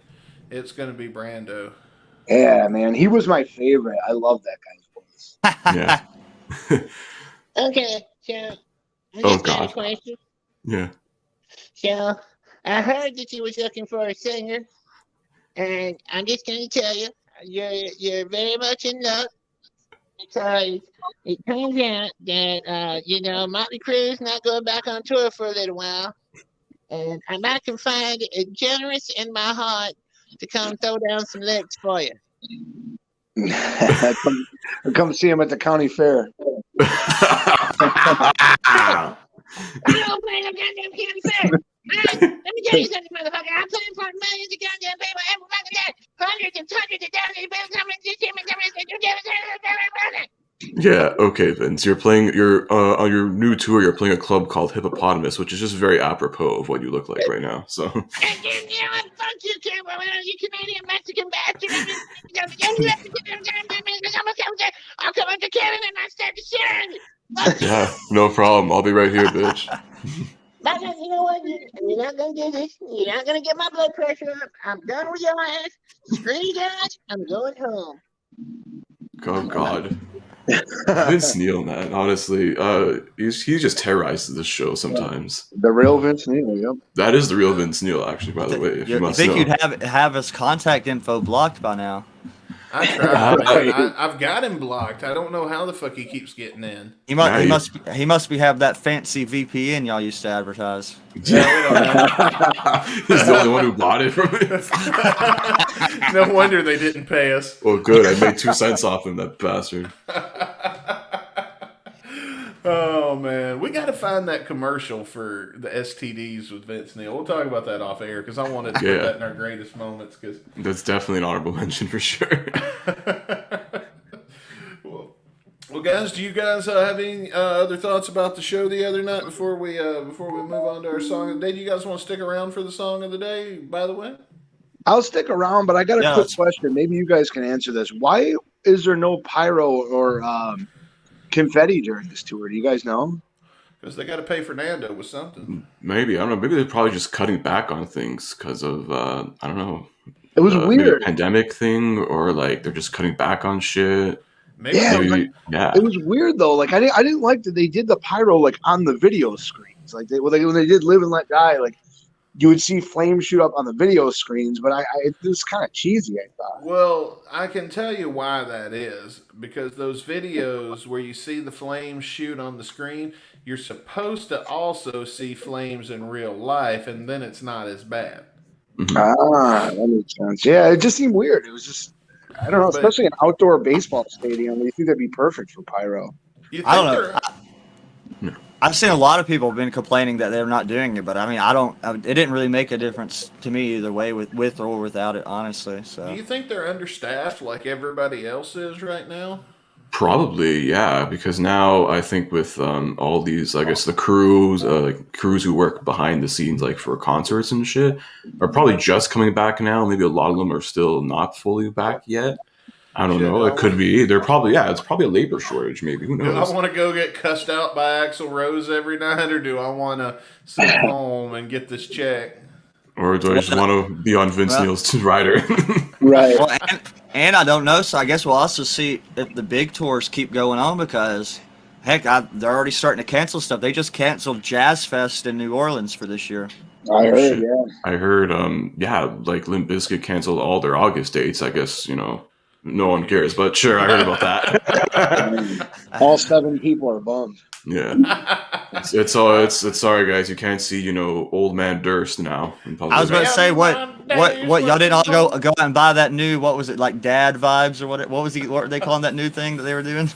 it's gonna be Brando. Yeah, man. He was my favorite. I love that guy's voice. Yeah. Okay, so I Oh, just got a God. question. Yeah. So I heard that you was looking for a singer, and I'm just gonna tell you, you're very much in luck because it turns out that Motley Crue's not going back on tour for a little while, and I might can find a generous in my heart to come throw down some licks for you. Come see him at the county fair. I don't play no goddamn county fair. Alright, let me tell you something, motherfucker. I'm playing for millions of goddamn people every fucking day. Hundreds and thousands of people coming to see me. Yeah, okay, Vince. You're on your new tour, you're playing a club called Hippopotamus, which is just very apropos of what you look like right now. So And then, fuck you, Cuba, you Canadian Mexican bastard. I'll come up to Canada and I start to sing. Fuck you. yeah, no problem. I'll be right here, bitch. But you know what? You're not gonna do this. You're not gonna get my blood pressure up. I'm done with your ass. Screw you guys. I'm going home. Oh God. Vince Neil, man. Honestly, he just terrorizes this show sometimes. The real Vince Neil, yep. That is the real Vince Neil, actually. By the way, if you You must think know. you'd have his contact info blocked by now? I tried, man. I've got him blocked. I don't know how the fuck he keeps getting in. He Nice. must be have that fancy VPN y'all used to advertise. Yeah. He's the only one who bought it from me. No wonder they didn't pay us. Well, good. I made 2 cents off him, that bastard. Oh man, we got to find that commercial for the STDs with Vince Neil. We'll talk about that off air because I wanted to put that in our greatest moments. Because That's definitely an honorable mention for sure. well, guys, do you guys have any other thoughts about the show the other night before we move on to our song of the day? Do you guys want to stick around for the song of the day? By the way, I'll stick around, but I got a quick question. Maybe you guys can answer this. Why is there no pyro or confetti during this tour? Do you guys know? because they got to pay Fernando with something. Maybe. I don't know. Maybe they're probably just cutting back on things because of, I don't know. It was maybe weird. a pandemic thing, or like they're just cutting back on shit. Maybe. Yeah, Yeah. It was weird though. Like I didn't like that they did the pyro like on the video screens. Like when they did Live and Let Die, like you would see flames shoot up on the video screens. But it was kind of cheesy, I thought. Well, I can tell you why that is. Because those videos where you see the flames shoot on the screen, you're supposed to also see flames in real life, and then it's not as bad. Ah, that makes sense. Yeah, it just seemed weird. It was just, I don't know, especially an outdoor baseball stadium. You think that'd be perfect for pyro? I don't know. I've seen a lot of people have been complaining that they're not doing it, but I mean, it didn't really make a difference to me either way, with or without it, honestly. So. Do you think they're understaffed like everybody else is right now? Probably, yeah, because now I think with all these, I guess the crews, crews who work behind the scenes, like for concerts and shit, are probably just coming back now. Maybe a lot of them are still not fully back yet. I don't Shit, know. It could be. They're probably, yeah, it's probably a labor shortage. Maybe, who Do I knows? want to go get cussed out by Axl Rose every night, or do I want to sit home and get this check? Or do I just want to be on Vince Neil's rider? Right. Well, and I don't know, so I guess we'll also see if the big tours keep going on because, heck, they're already starting to cancel stuff. They just canceled Jazz Fest in New Orleans for this year. I heard, Shit. yeah. I heard, like Limp Bizkit canceled all their August dates. I guess, no one cares, but sure, I heard about that. All 7 people are bummed. Yeah. It's sorry guys, you can't see, old man Durst now in public. I was about to say what y'all didn't all go out and buy that new, what was it, like Dad Vibes or what were they calling that new thing that they were doing?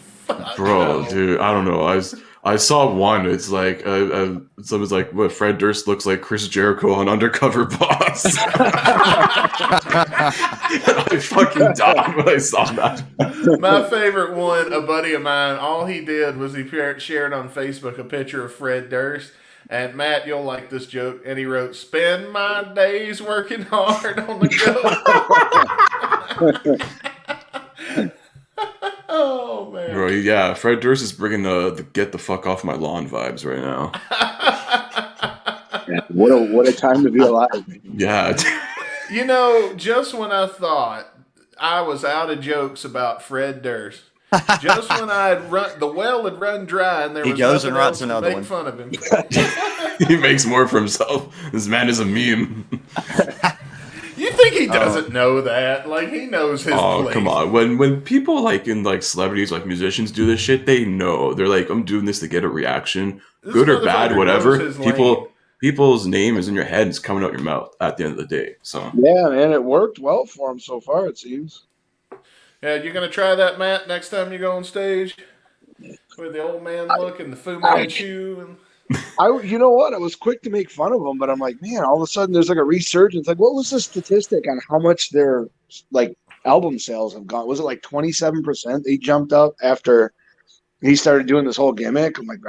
Bro, dude, I don't know. I saw one. It's like someone's like, "What? Fred Durst looks like Chris Jericho on Undercover Boss." I fucking died when I saw that. My favorite one, a buddy of mine, all he did was he shared on Facebook a picture of Fred Durst. And Matt, you'll like this joke. And he wrote, "Spend my days working hard on the go." Oh man, Bro, yeah, Fred Durst is bringing the "get the fuck off my lawn" vibes right now. Yeah, what a time to be alive. Yeah. Just when I thought I was out of jokes about Fred Durst, just when the well had run dry and there was goes and nothing writes else to another make one. fun of him. He makes more for himself. This man is a meme. You think he doesn't know that? Like, he knows his place. Come on. When people in celebrities, like musicians do this shit, they know. They're like, I'm doing this to get a reaction. This Good or bad, motherfucker whatever. knows his lane. People's name is in your head and it's coming out your mouth at the end of the day. So Yeah, man, it worked well for him so far, it seems. Yeah, you're going to try that, Matt, next time you go on stage? With the old man look and the Fu Manchu and... You know what? I was quick to make fun of them, but I'm like, man, all of a sudden there's like a resurgence. Like, what was the statistic on how much their like album sales have gone? Was it like 27%? They jumped up after he started doing this whole gimmick. I'm like,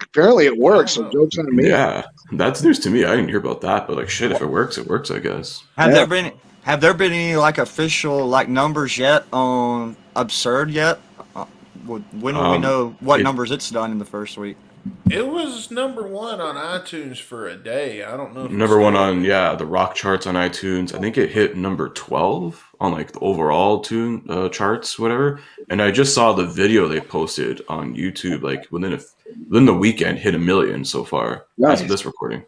apparently it works. So joke's on me. yeah, that's news to me. I didn't hear about that, but shit, if it works, it works, I guess. Have there been any like official like numbers yet on Absurd yet? When will we know what numbers it's done in the first week? It was number 1 on iTunes for a day. I don't know if Number 1 on the rock charts on iTunes. I think it hit number 12 on the overall tune charts, whatever. And I just saw the video they posted on YouTube within the weekend hit 1 million so far as of this recording.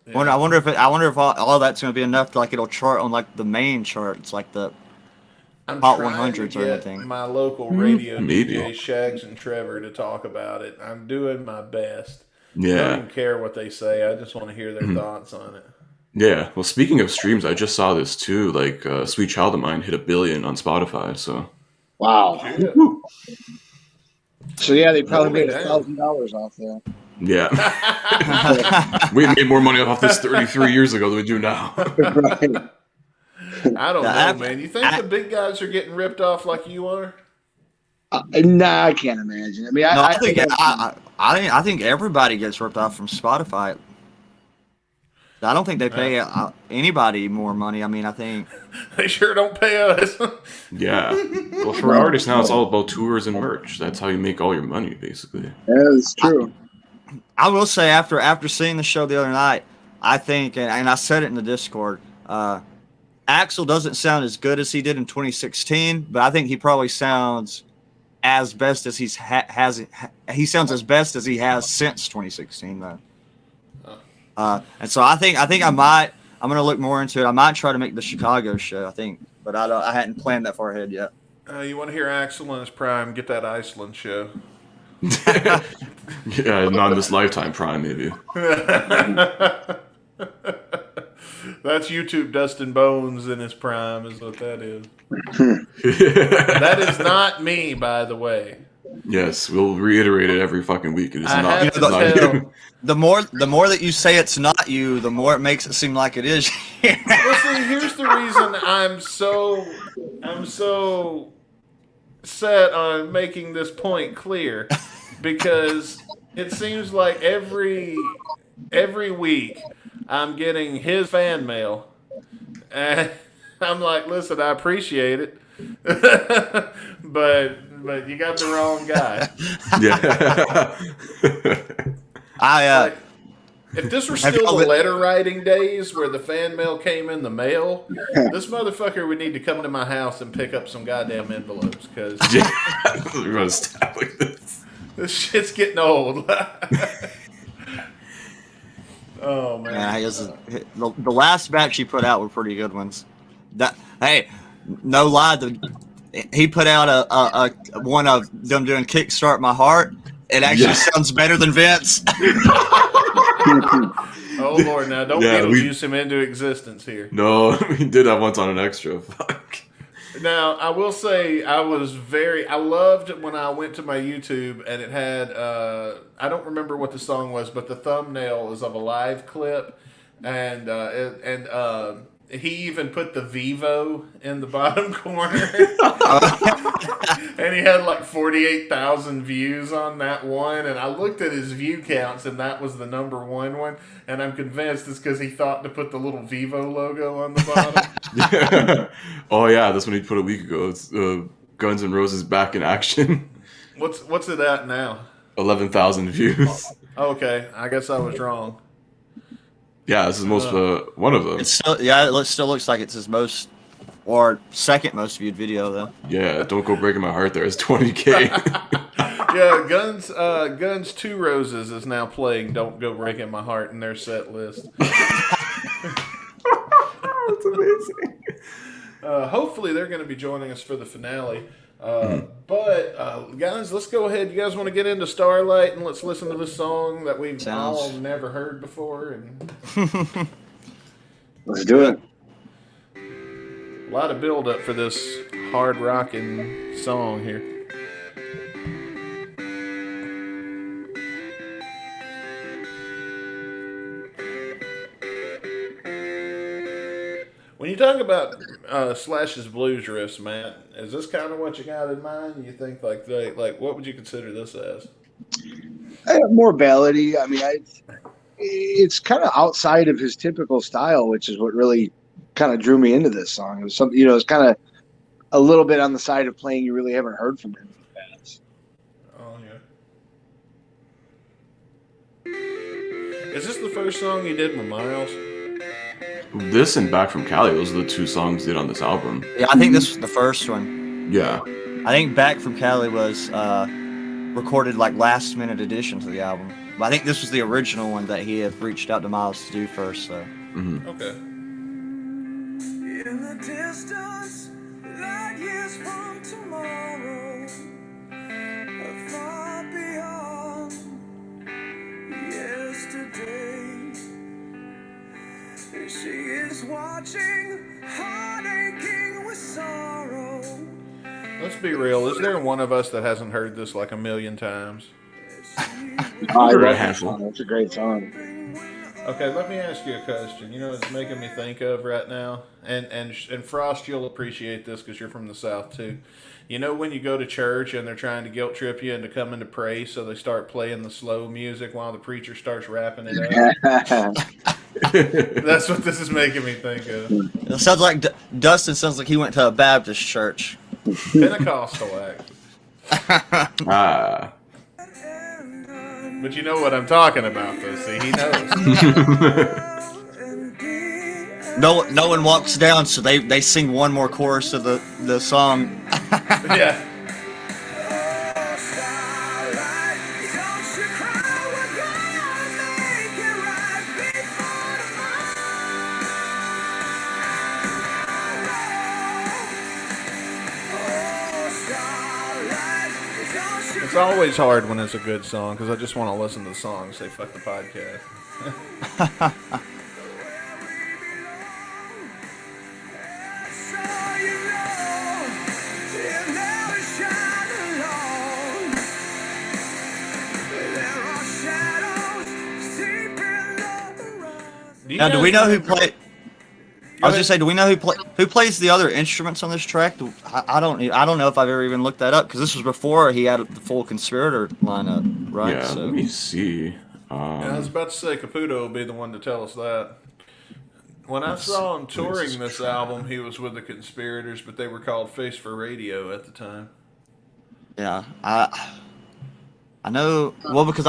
Yeah. I wonder if all that's going to be enough to it'll chart on the main charts the I'm Hot trying 100s to or get anything. my local radio Maybe. DJ Shags and Trevor to talk about it. I'm doing my best. I don't Yeah. even care what they say. I just want to hear their thoughts on it. Yeah. Well, speaking of streams, I just saw this too. Sweet Child of Mine hit 1 billion on Spotify. So Wow. Yeah. So yeah, they probably made Damn. $1,000 off that. yeah. We made more money off this 33 years ago than we do now. Right. I don't know, man. You think the big guys are getting ripped off like you are? Nah, I can't imagine. I mean, I think everybody gets ripped off from Spotify. I don't think they pay anybody more money. I mean, I think They sure don't pay us. Yeah. Well, for artists now, it's all about tours and merch. That's how you make all your money, basically. that is true. I will say after seeing the show the other night, I think, and I said it in the Discord, Axl doesn't sound as good as he did in 2016, but I think he probably sounds as best as he sounds as best as he has since 2016 though. And so I'm going to look more into it. I might try to make the Chicago show, I think, but I hadn't planned that far ahead yet. You want to hear Axl in his prime? Get that Iceland show. Yeah, not in this lifetime prime, maybe. That's YouTube Dustin Bonez in his prime is what that is. That is not me, by the way. Yes, we'll reiterate it every fucking week. It is I not, have it's to not tell- you. The more that you say it's not you, the more it makes it seem like it is. Well, see, here's the reason I'm so set on making this point clear because it seems like every week I'm getting his fan mail, and I'm like, listen, I appreciate it, but you got the wrong guy. Yeah. Like, if this were still the letter writing days where the fan mail came in the mail, this motherfucker would need to come to my house and pick up some goddamn envelopes because We're gonna stop like this shit's getting old. Oh man! The last batch he put out were pretty good ones. Hey, no lie, he put out a one of them doing "Kickstart My Heart." It actually sounds better than Vince. Oh Lord! Now don't Beetlejuice him into existence here. No, we did have once on an extra. Fuck. Now I will say I loved when I went to my YouTube and it had I don't remember what the song was, but the thumbnail is of a live clip, and he even put the Vivo in the bottom corner, and he had like 48,000 views on that one. And I looked at his view counts, and that was the number one. And I'm convinced it's because he thought to put the little Vivo logo on the bottom. Oh yeah, that's when he put a week ago. It's Guns N' Roses back in action. What's it at now? 11,000 views. Okay, I guess I was wrong. Yeah, this is most one of them. It still looks like it's his most or second most viewed video though. Yeah, Don't Go Breaking My Heart there is 20K. Yeah, Guns 2 Roses is now playing Don't Go Breaking My Heart in their set list. That's amazing. Hopefully they're going to be joining us for the finale. But guys, let's go ahead. You guys want to get into Starlight and let's listen to this song that we've all never heard before? And let's do it. A lot of build up for this hard rocking song here. When you talk about Slash's blues riffs, Matt, is this kind of what you got in mind? You think like what would you consider this as? More ballady. I mean, it's kind of outside of his typical style, which is what really kind of drew me into this song. It was something, it's kind of a little bit on the side of playing you really haven't heard from him in the past. Oh yeah. Is this the first song you did with Miles? This and Back from Cali, those are the two songs he did on this album. Yeah, I think this was the first one. Yeah. I think Back from Cali was recorded like last minute addition to the album. But I think this was the original one that he had reached out to Miles to do first. So. Mm-hmm. Okay. In the distance, light years from tomorrow, far beyond yesterday. She is watching, heart aching with sorrow. Let's be real. Is there one of us that hasn't heard this like a million times? That's a great song. Okay, let me ask you a question. You know what it's making me think of right now? And Frost, you'll appreciate this because you're from the South too. You know when you go to church and they're trying to guilt trip you into coming to pray, so they start playing the slow music while the preacher starts rapping it up? That's what this is making me think of. It sounds like Dustin sounds like he went to a Baptist church. Pentecostal act. But you know what I'm talking about, though. See, he knows. No one walks down, so they sing one more chorus of the song. Yeah. It's always hard when it's a good song because I just want to listen to the song and say fuck the podcast. Now, do we know who played? I was just saying, do we know who plays the other instruments on this track? I don't know if I've ever even looked that up because this was before he had the full conspirator lineup, right? Yeah, let me see. I was about to say Caputo will be the one to tell us that. When I saw him touring this album, he was with the Conspirators, but they were called Face for Radio at the time. Yeah, I know. Well, because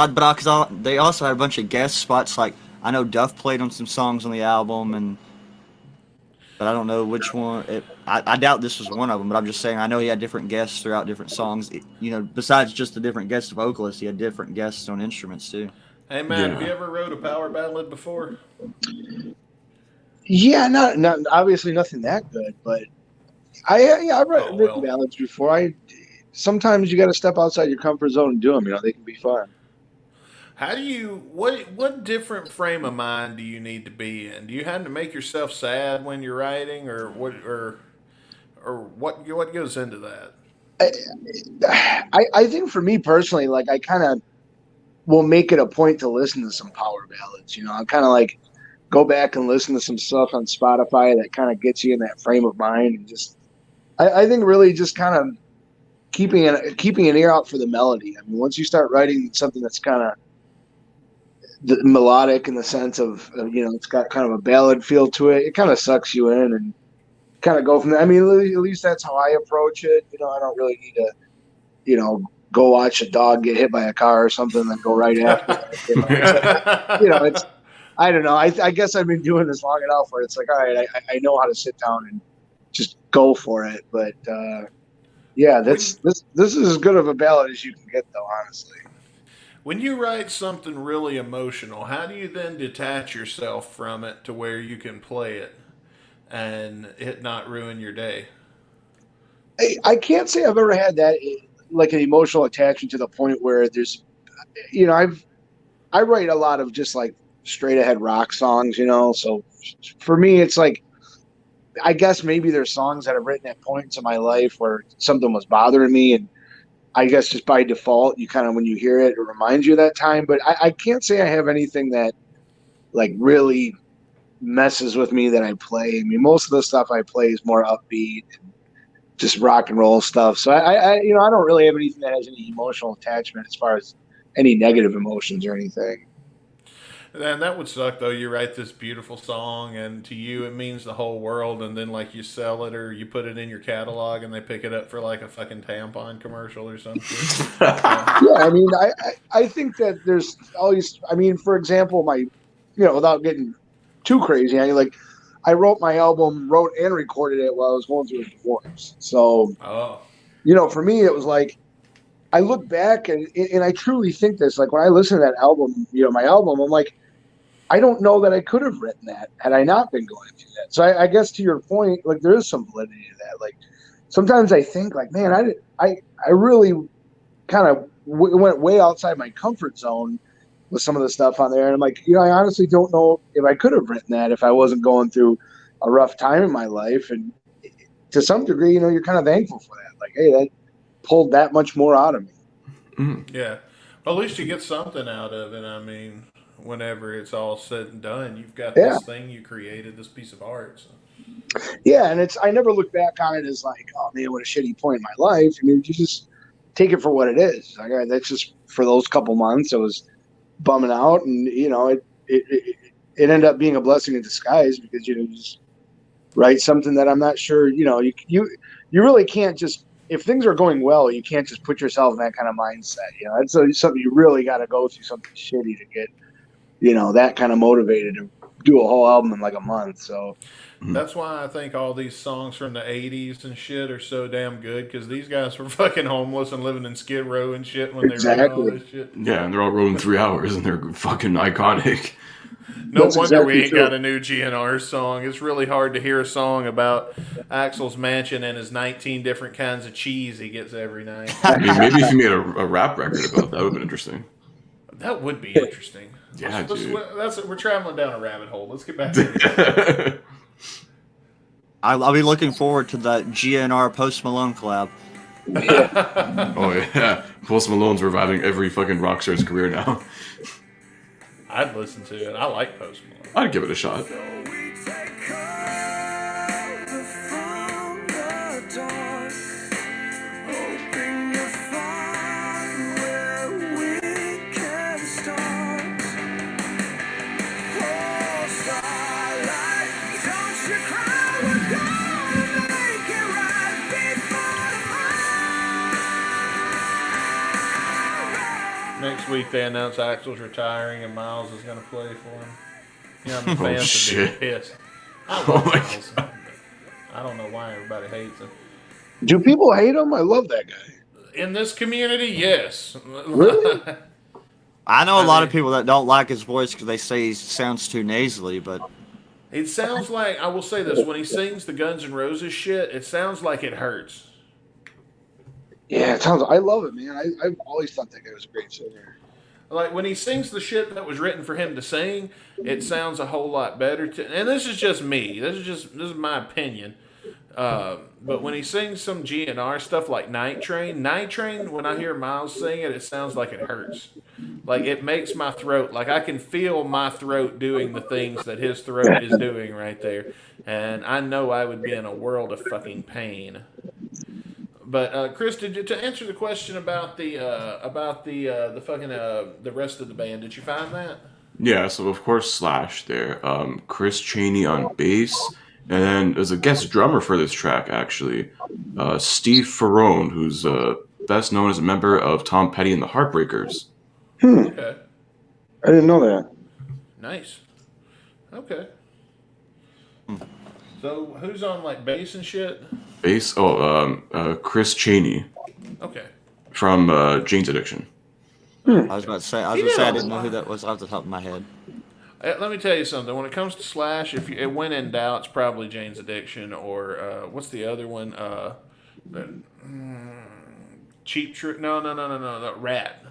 they also had a bunch of guest spots. Like I know Duff played on some songs on the album, but I don't know which one. I doubt this was one of them. But I'm just saying, I know he had different guests throughout different songs. Besides just the different guest vocalists, he had different guests on instruments too. Hey man, have you ever wrote a power ballad before? Yeah, not obviously nothing that good, but I've written ballads before. Sometimes you got to step outside your comfort zone and do them. They can be fun. How do you what different frame of mind do you need to be in? Do you have to make yourself sad when you're writing, or what goes into that? I think for me personally, like I kind of will make it a point to listen to some power ballads. I kind of like go back and listen to some stuff on Spotify that kind of gets you in that frame of mind, and just I think really just kind of keeping an ear out for the melody. I mean, once you start writing something that's kind of melodic in the sense of it's got kind of a ballad feel to it, it kind of sucks you in and kind of go from there. I mean, at least that's how I approach it. I don't really need to, go watch a dog get hit by a car or something and then go right after that. It's I don't know. I guess I've been doing this long enough where it's like, all right, I know how to sit down and just go for it. But yeah, this is as good of a ballad as you can get, though, honestly. When you write something really emotional, how do you then detach yourself from it to where you can play it and it not ruin your day? I can't say I've ever had that, like an emotional attachment to the point where there's, I write a lot of just like straight ahead rock songs, so for me, it's like, I guess maybe there's songs that I've written at points in my life where something was bothering me, and I guess just by default, you kind of, when you hear it, it reminds you of that time. But I can't say I have anything that like really messes with me that I play. I mean, most of the stuff I play is more upbeat and just rock and roll stuff. So I don't really have anything that has any emotional attachment as far as any negative emotions or anything. And that would suck, though. You write this beautiful song, and to you it means the whole world, and then like you sell it or you put it in your catalog, and they pick it up for like a fucking tampon commercial or something. Yeah, I mean, I think that there's always. I mean, for example, without getting too crazy, I wrote my album, wrote and recorded it while I was going through a divorce. So, for me, it was like, I look back and I truly think this, like when I listen to that album, my album, I'm like, I don't know that I could have written that had I not been going through that. So I guess to your point, like there is some validity to that. Like sometimes I think like, man, I really kind of went way outside my comfort zone with some of the stuff on there. And I'm like, I honestly don't know if I could have written that if I wasn't going through a rough time in my life. And to some degree, you're kind of thankful for that. Like, hey, that pulled that much more out of me. Mm-hmm. Yeah. Well, at least you get something out of it. I mean, whenever it's all said and done, you've got this thing you created, this piece of art. So. Yeah, and I never look back on it as like, oh man, what a shitty point in my life. I mean, you just take it for what it is. Like, that's just for those couple months. I was bumming out, and it ended up being a blessing in disguise because you just write something that I'm not sure. You really can't just, if things are going well, you can't just put yourself in that kind of mindset. It's something you really got to go through something shitty to get, that kind of motivated to do a whole album in like a month. So that's why I think all these songs from the 80s and shit are so damn good, because these guys were fucking homeless and living in Skid Row and shit when they wrote all this shit. Yeah, and they're all rolling 3 hours and they're fucking iconic. No wonder we ain't got a new GNR song. It's really hard to hear a song about Axel's mansion and his 19 different kinds of cheese he gets every night. I mean, maybe if you made a rap record about that, would have been interesting. That would be interesting. Yeah, dude. We're traveling down a rabbit hole. Let's get back to it. I'll be looking forward to that GNR Post Malone collab. Oh, yeah. Post Malone's reviving every fucking rock star's career now. I'd listen to it. I like Post Malone. I'd give it a shot. So we take courage next week they announce Axel's retiring and Miles is going to play for him. You know, the fans shit. would be pissed. I Oh love my Miles. I don't know why everybody hates him. Do people hate him? I love that guy. In this community, yes. Really? I know a lot of people that don't like his voice because they say he sounds too nasally, but It sounds like, I will say this, when he sings the Guns N' Roses shit, it sounds like it hurts. Yeah, it sounds. I love it, man. I've always thought that guy was a great singer. Like when he sings the shit that was written for him to sing, it sounds a whole lot better. And this is just me. This is my opinion. But when he sings some GNR stuff like Night Train, when I hear Miles sing it, it sounds like it hurts. Like it makes my throat, like I can feel my throat doing the things that his throat is doing right there. And I know I would be in a world of fucking pain. But Chris, to answer the question about the rest of the band, did you find that? Yeah, so of course Slash there. Chris Chaney on bass. And then there's a guest drummer for this track, actually. Steve Ferrone, who's best known as a member of Tom Petty and the Heartbreakers. Okay. I didn't know that. Nice. Okay. So who's on like bass and shit? Bass? Chris Chaney. Okay. From Jane's Addiction. I was about to say, I didn't know who that was off the top of my head. Let me tell you something. When it comes to Slash, when in doubt, it's probably Jane's Addiction or what's the other one? Cheap Trick. No. Rat.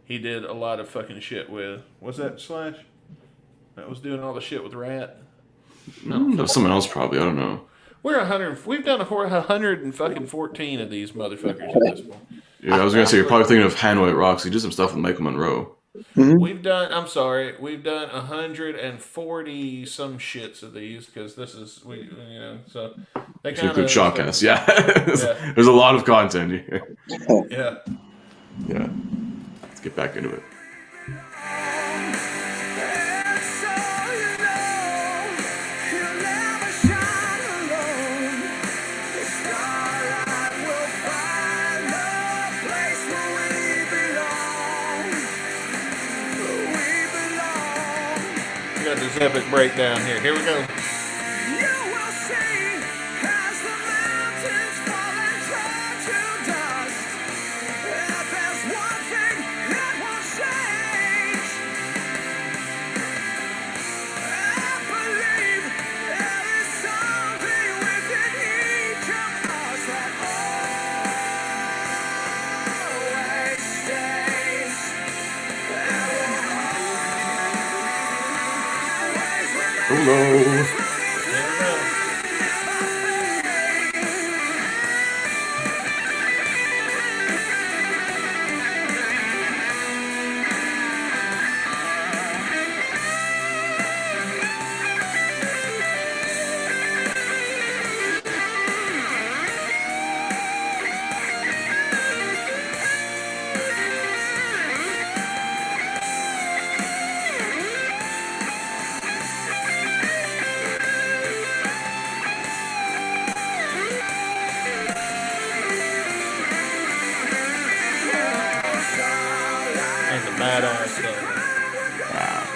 He did a lot of fucking shit with. Was that Slash? That was doing all the shit with Rat. No, someone else probably. I don't know. We've done 114 of these motherfuckers at this point. Yeah, I was gonna say you're probably thinking of Hanoi Rocks. He did some stuff with Michael Monroe. Mm-hmm. We've done 140 some shits of these because this is so they kind of good shotcast. Yeah. There's a lot of content here. Yeah. Yeah. Let's get back into it. This epic breakdown here. Here we go. Hello.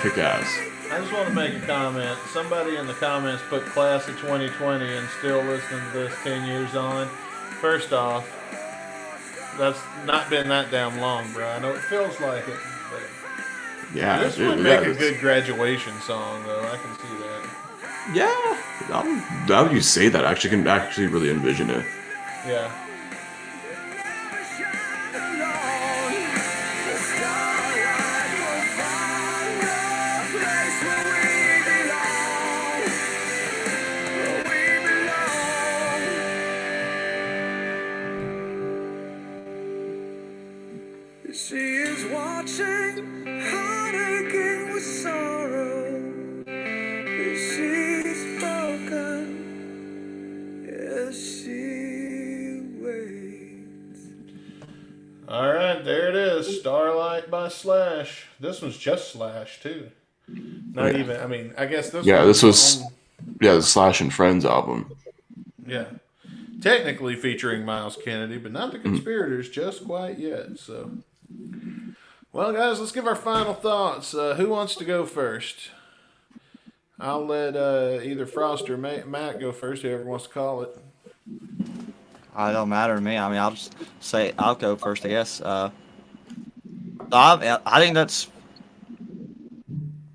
Kick ass. I just want to make a comment. Somebody in the comments put class of 2020 and still listening to this 10 years on. First off, that's not been that damn long, bro. I know it feels like it. But yeah, this would make a good graduation song, though. I can see that. Yeah. Now that you say that, I can actually really envision it. Yeah. She is watching, heart aching with sorrow. She's broken, yes, she waits. All right, there it is. Starlight by Slash. This one's just Slash, too. Not even, I mean, I guess this was the Slash and Friends album. Yeah. Technically featuring Miles Kennedy, but not the Conspirators just quite yet, so... Well, guys, let's give our final thoughts. Who wants to go first? I'll let either Frost or Matt go first, whoever wants to call it. It don't matter to me. I mean, I'll just say I'll go first, I guess. I think that's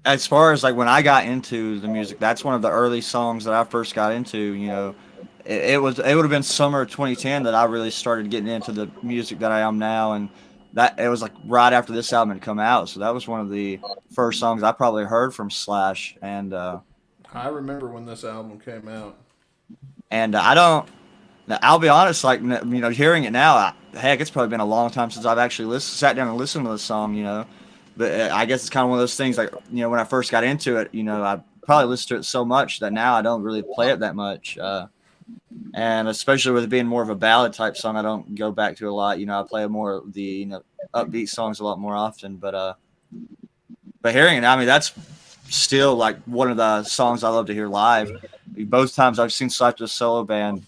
as far as like when I got into the music. That's one of the early songs that I first got into. You know, it would have been summer of 2010 that I really started getting into the music that I am now, and that it was like right after this album had come out. So that was one of the first songs I probably heard from Slash, and I remember when this album came out. I don't. I'll be honest, like, hearing it now, heck, it's probably been a long time since I've actually sat down and listened to the song, But I guess it's kind of one of those things, like, when I first got into it, I probably listened to it so much that now I don't really play it that much. And especially with it being more of a ballad type song, I don't go back to a lot. I play more of the, upbeat songs a lot more often. But hearing it, I mean, that's still like one of the songs I love to hear live. Both times I've seen Slash with a solo band,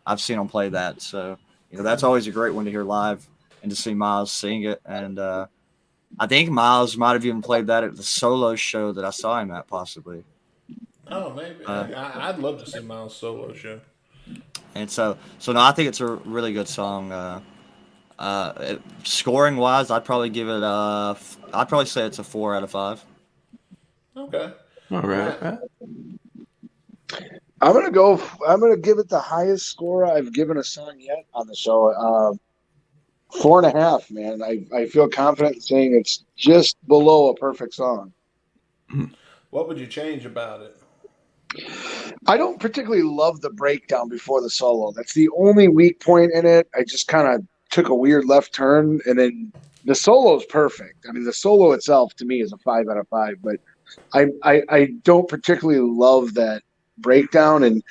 I've seen them play that. So, that's always a great one to hear live and to see Miles sing it. And I think Miles might have even played that at the solo show that I saw him at, possibly. Oh, maybe. I'd love to see Miles' solo show. And so no, I think it's a really good song. Scoring wise, I'd probably give it I'd probably say it's a 4 out of 5. Okay. All right. I'm gonna give it the highest score I've given a song yet on the show. 4.5, man. I feel confident in saying it's just below a perfect song. What would you change about it? I don't particularly love the breakdown before the solo. That's the only weak point in it. I just kind of took a weird left turn, and then the solo is perfect. I mean, the solo itself to me is a 5 out of 5, but I don't particularly love that breakdown, and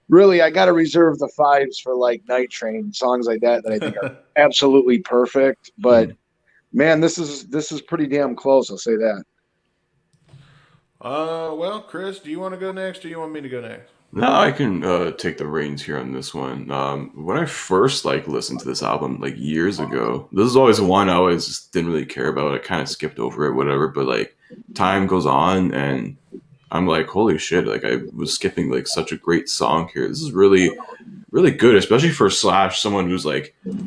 really I got to reserve the 5s for like Night Train, songs like that I think are absolutely perfect. But man, this is pretty damn close. I'll say that. Well, Chris, do you want to go next, or you want me to go next? No, I can take the reins here on this one. When I first listened to this album years ago, this is always one I always just didn't really care about. I kind of skipped over it, whatever. But time goes on, and I'm like, holy shit! I was skipping such a great song here. This is really, really good, especially for Slash, someone who's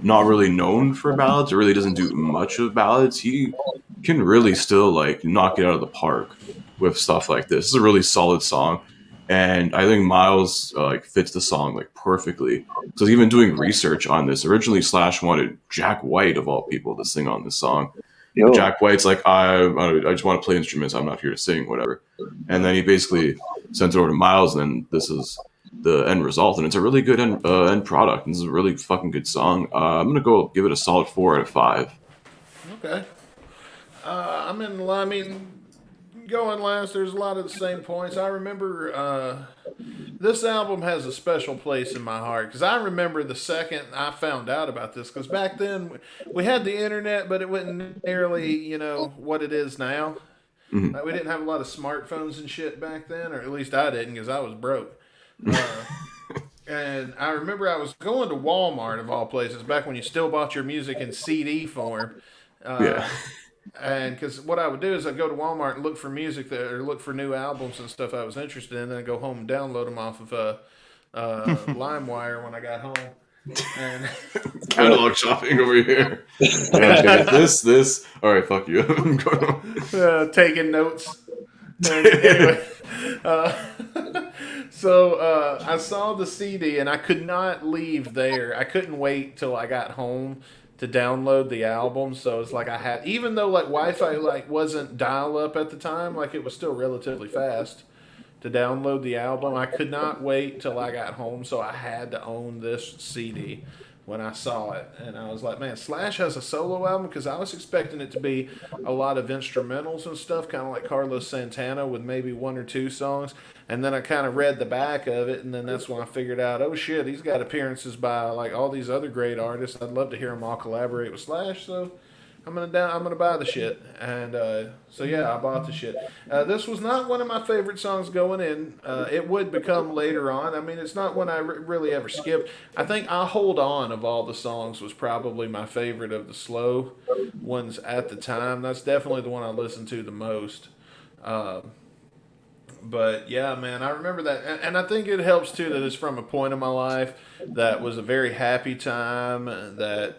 not really known for ballads or really doesn't do much of ballads. He can really still knock it out of the park with stuff like this. This is a really solid song. And I think Miles fits the song perfectly. So even doing research on this, originally Slash wanted Jack White of all people to sing on this song. But Jack White's I just want to play instruments. I'm not here to sing, whatever. And then he basically sent it over to Miles, and then this is the end result. And it's a really good end product. And this is a really fucking good song. I'm gonna go give it a solid 4 out of 5. Okay. I'm in the line. I mean, going last, there's a lot of the same points. I remember this album has a special place in my heart because I remember the second I found out about this, because back then we had the internet, but it wasn't nearly what it is now. Mm-hmm. We didn't have a lot of smartphones and shit back then, or at least I didn't, because I was broke. And I remember I was going to Walmart, of all places, back when you still bought your music in CD form. Yeah. And because what I would do is I'd go to Walmart and look for music or look for new albums and stuff I was interested in, and then I'd go home and download them off of LimeWire when I got home. And catalog shopping over here. Okay, this. All right, fuck you. I'm going taking notes. And anyway, so I saw the CD and I could not leave there. I couldn't wait till I got home to download the album. So it's I had, even though Wi-Fi wasn't dial up at the time, it was still relatively fast to download the album. I could not wait till I got home, so I had to own this CD when I saw it. And I was like, man, Slash has a solo album, because I was expecting it to be a lot of instrumentals and stuff, kind of like Carlos Santana with maybe 1 or 2 songs. And then I kind of read the back of it, and then that's when I figured out, oh shit, he's got appearances by all these other great artists. I'd love to hear them all collaborate with Slash. So I'm gonna buy the shit, and so yeah, I bought the shit. This was not one of my favorite songs going in. It would become later on. I mean, it's not one I really ever skipped. I think "I Hold On" of all the songs was probably my favorite of the slow ones at the time. That's definitely the one I listened to the most. But yeah, man, I remember that, and I think it helps too that it's from a point in my life that was a very happy time. That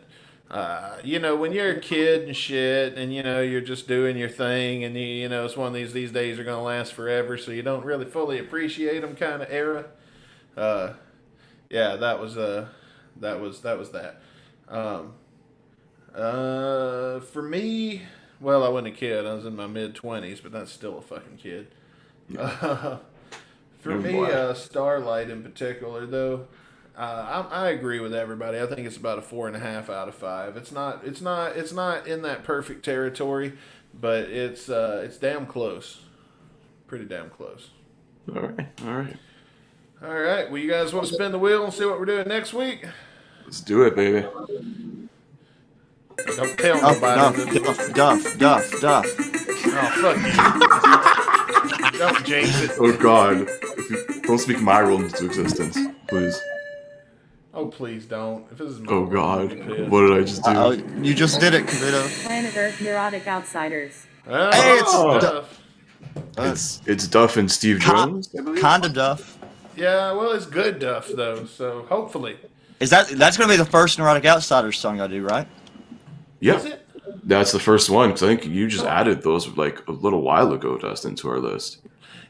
when you're a kid and shit, and you're just doing your thing, and it's one of these days are gonna last forever, so you don't really fully appreciate them kind of era. Yeah, that was that. For me, well, I wasn't a kid. I was in my mid-20s, but that's still a fucking kid. For me, Starlight in particular, though, I agree with everybody. I think it's about a 4.5 out of 5. It's not in that perfect territory, but it's damn close, pretty damn close. All right. Well, you guys want to spin the wheel and see what we're doing next week? Let's do it, baby. Don't tell nobody. Duff. Oh, fuck you. Don't jinx it. Oh, God. Don't speak my rule into existence, please. Oh, please don't. If this is my Oh, God. What did I just do? You just did it, Caputo. Planet Earth Neurotic Outsiders. Oh, Hey, it's Duff. It's Duff and Steve Jones. Kind of Duff. Yeah, well, it's good Duff, though, so hopefully. That's going to be the first Neurotic Outsiders song I do, right? Yeah. Is it? That's the first one, because I think you just added those like a little while ago, Dustin, to our list.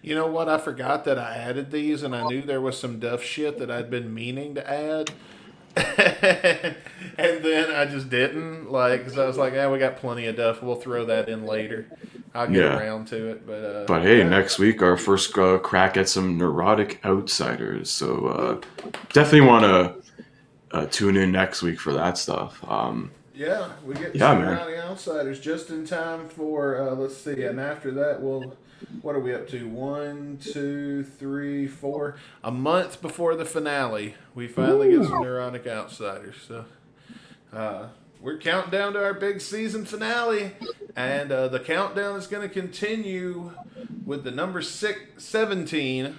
You know what? I forgot that I added these, and I knew there was some Duff shit that I'd been meaning to add. And then I just didn't, because I was like, we got plenty of Duff. We'll throw that in later. I'll get around to it. But hey, next week, our first crack at some Neurotic Outsiders. So definitely want to tune in next week for that stuff. Yeah, we get Yeah, some man. Rowdy Outsiders just in time for, let's see, and after that, what are we up to? 1, 2, 3, 4. A month before the finale, we finally get some Neurotic Outsiders. So we're counting down to our big season finale, and the countdown is going to continue with the number 17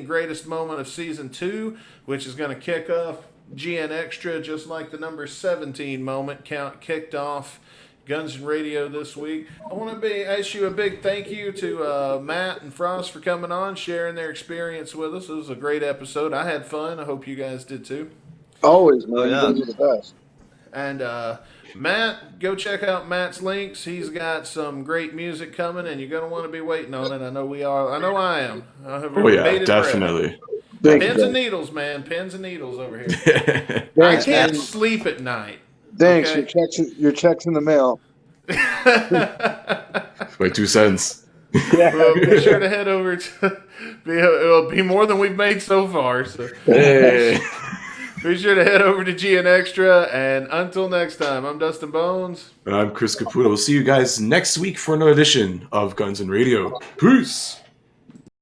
greatest moment of season 2, which is going to kick off GN Extra, just like the number 17 moment count kicked off Guns and Radio this week. I want to issue a big thank you to Matt and Frost for coming on, sharing their experience with us. It was a great episode. I had fun. I hope you guys did too. Always, man. Yeah. Those are the best. And Matt, go check out Matt's links. He's got some great music coming, and you're going to want to be waiting on it. I know we are. I know I am. Oh, yeah, definitely. Pins and needles, man. Pins and needles over here. I can't sleep at night. Thanks. Okay? Your check's in the mail. Wait, 2 cents. Well, be sure to head over to. It'll be more than we've made so far. So. Hey. Be sure to head over to GN Extra. And until next time, I'm Dustin Bonez. And I'm Chris Caputo. We'll see you guys next week for another edition of Guns and Radio. Peace.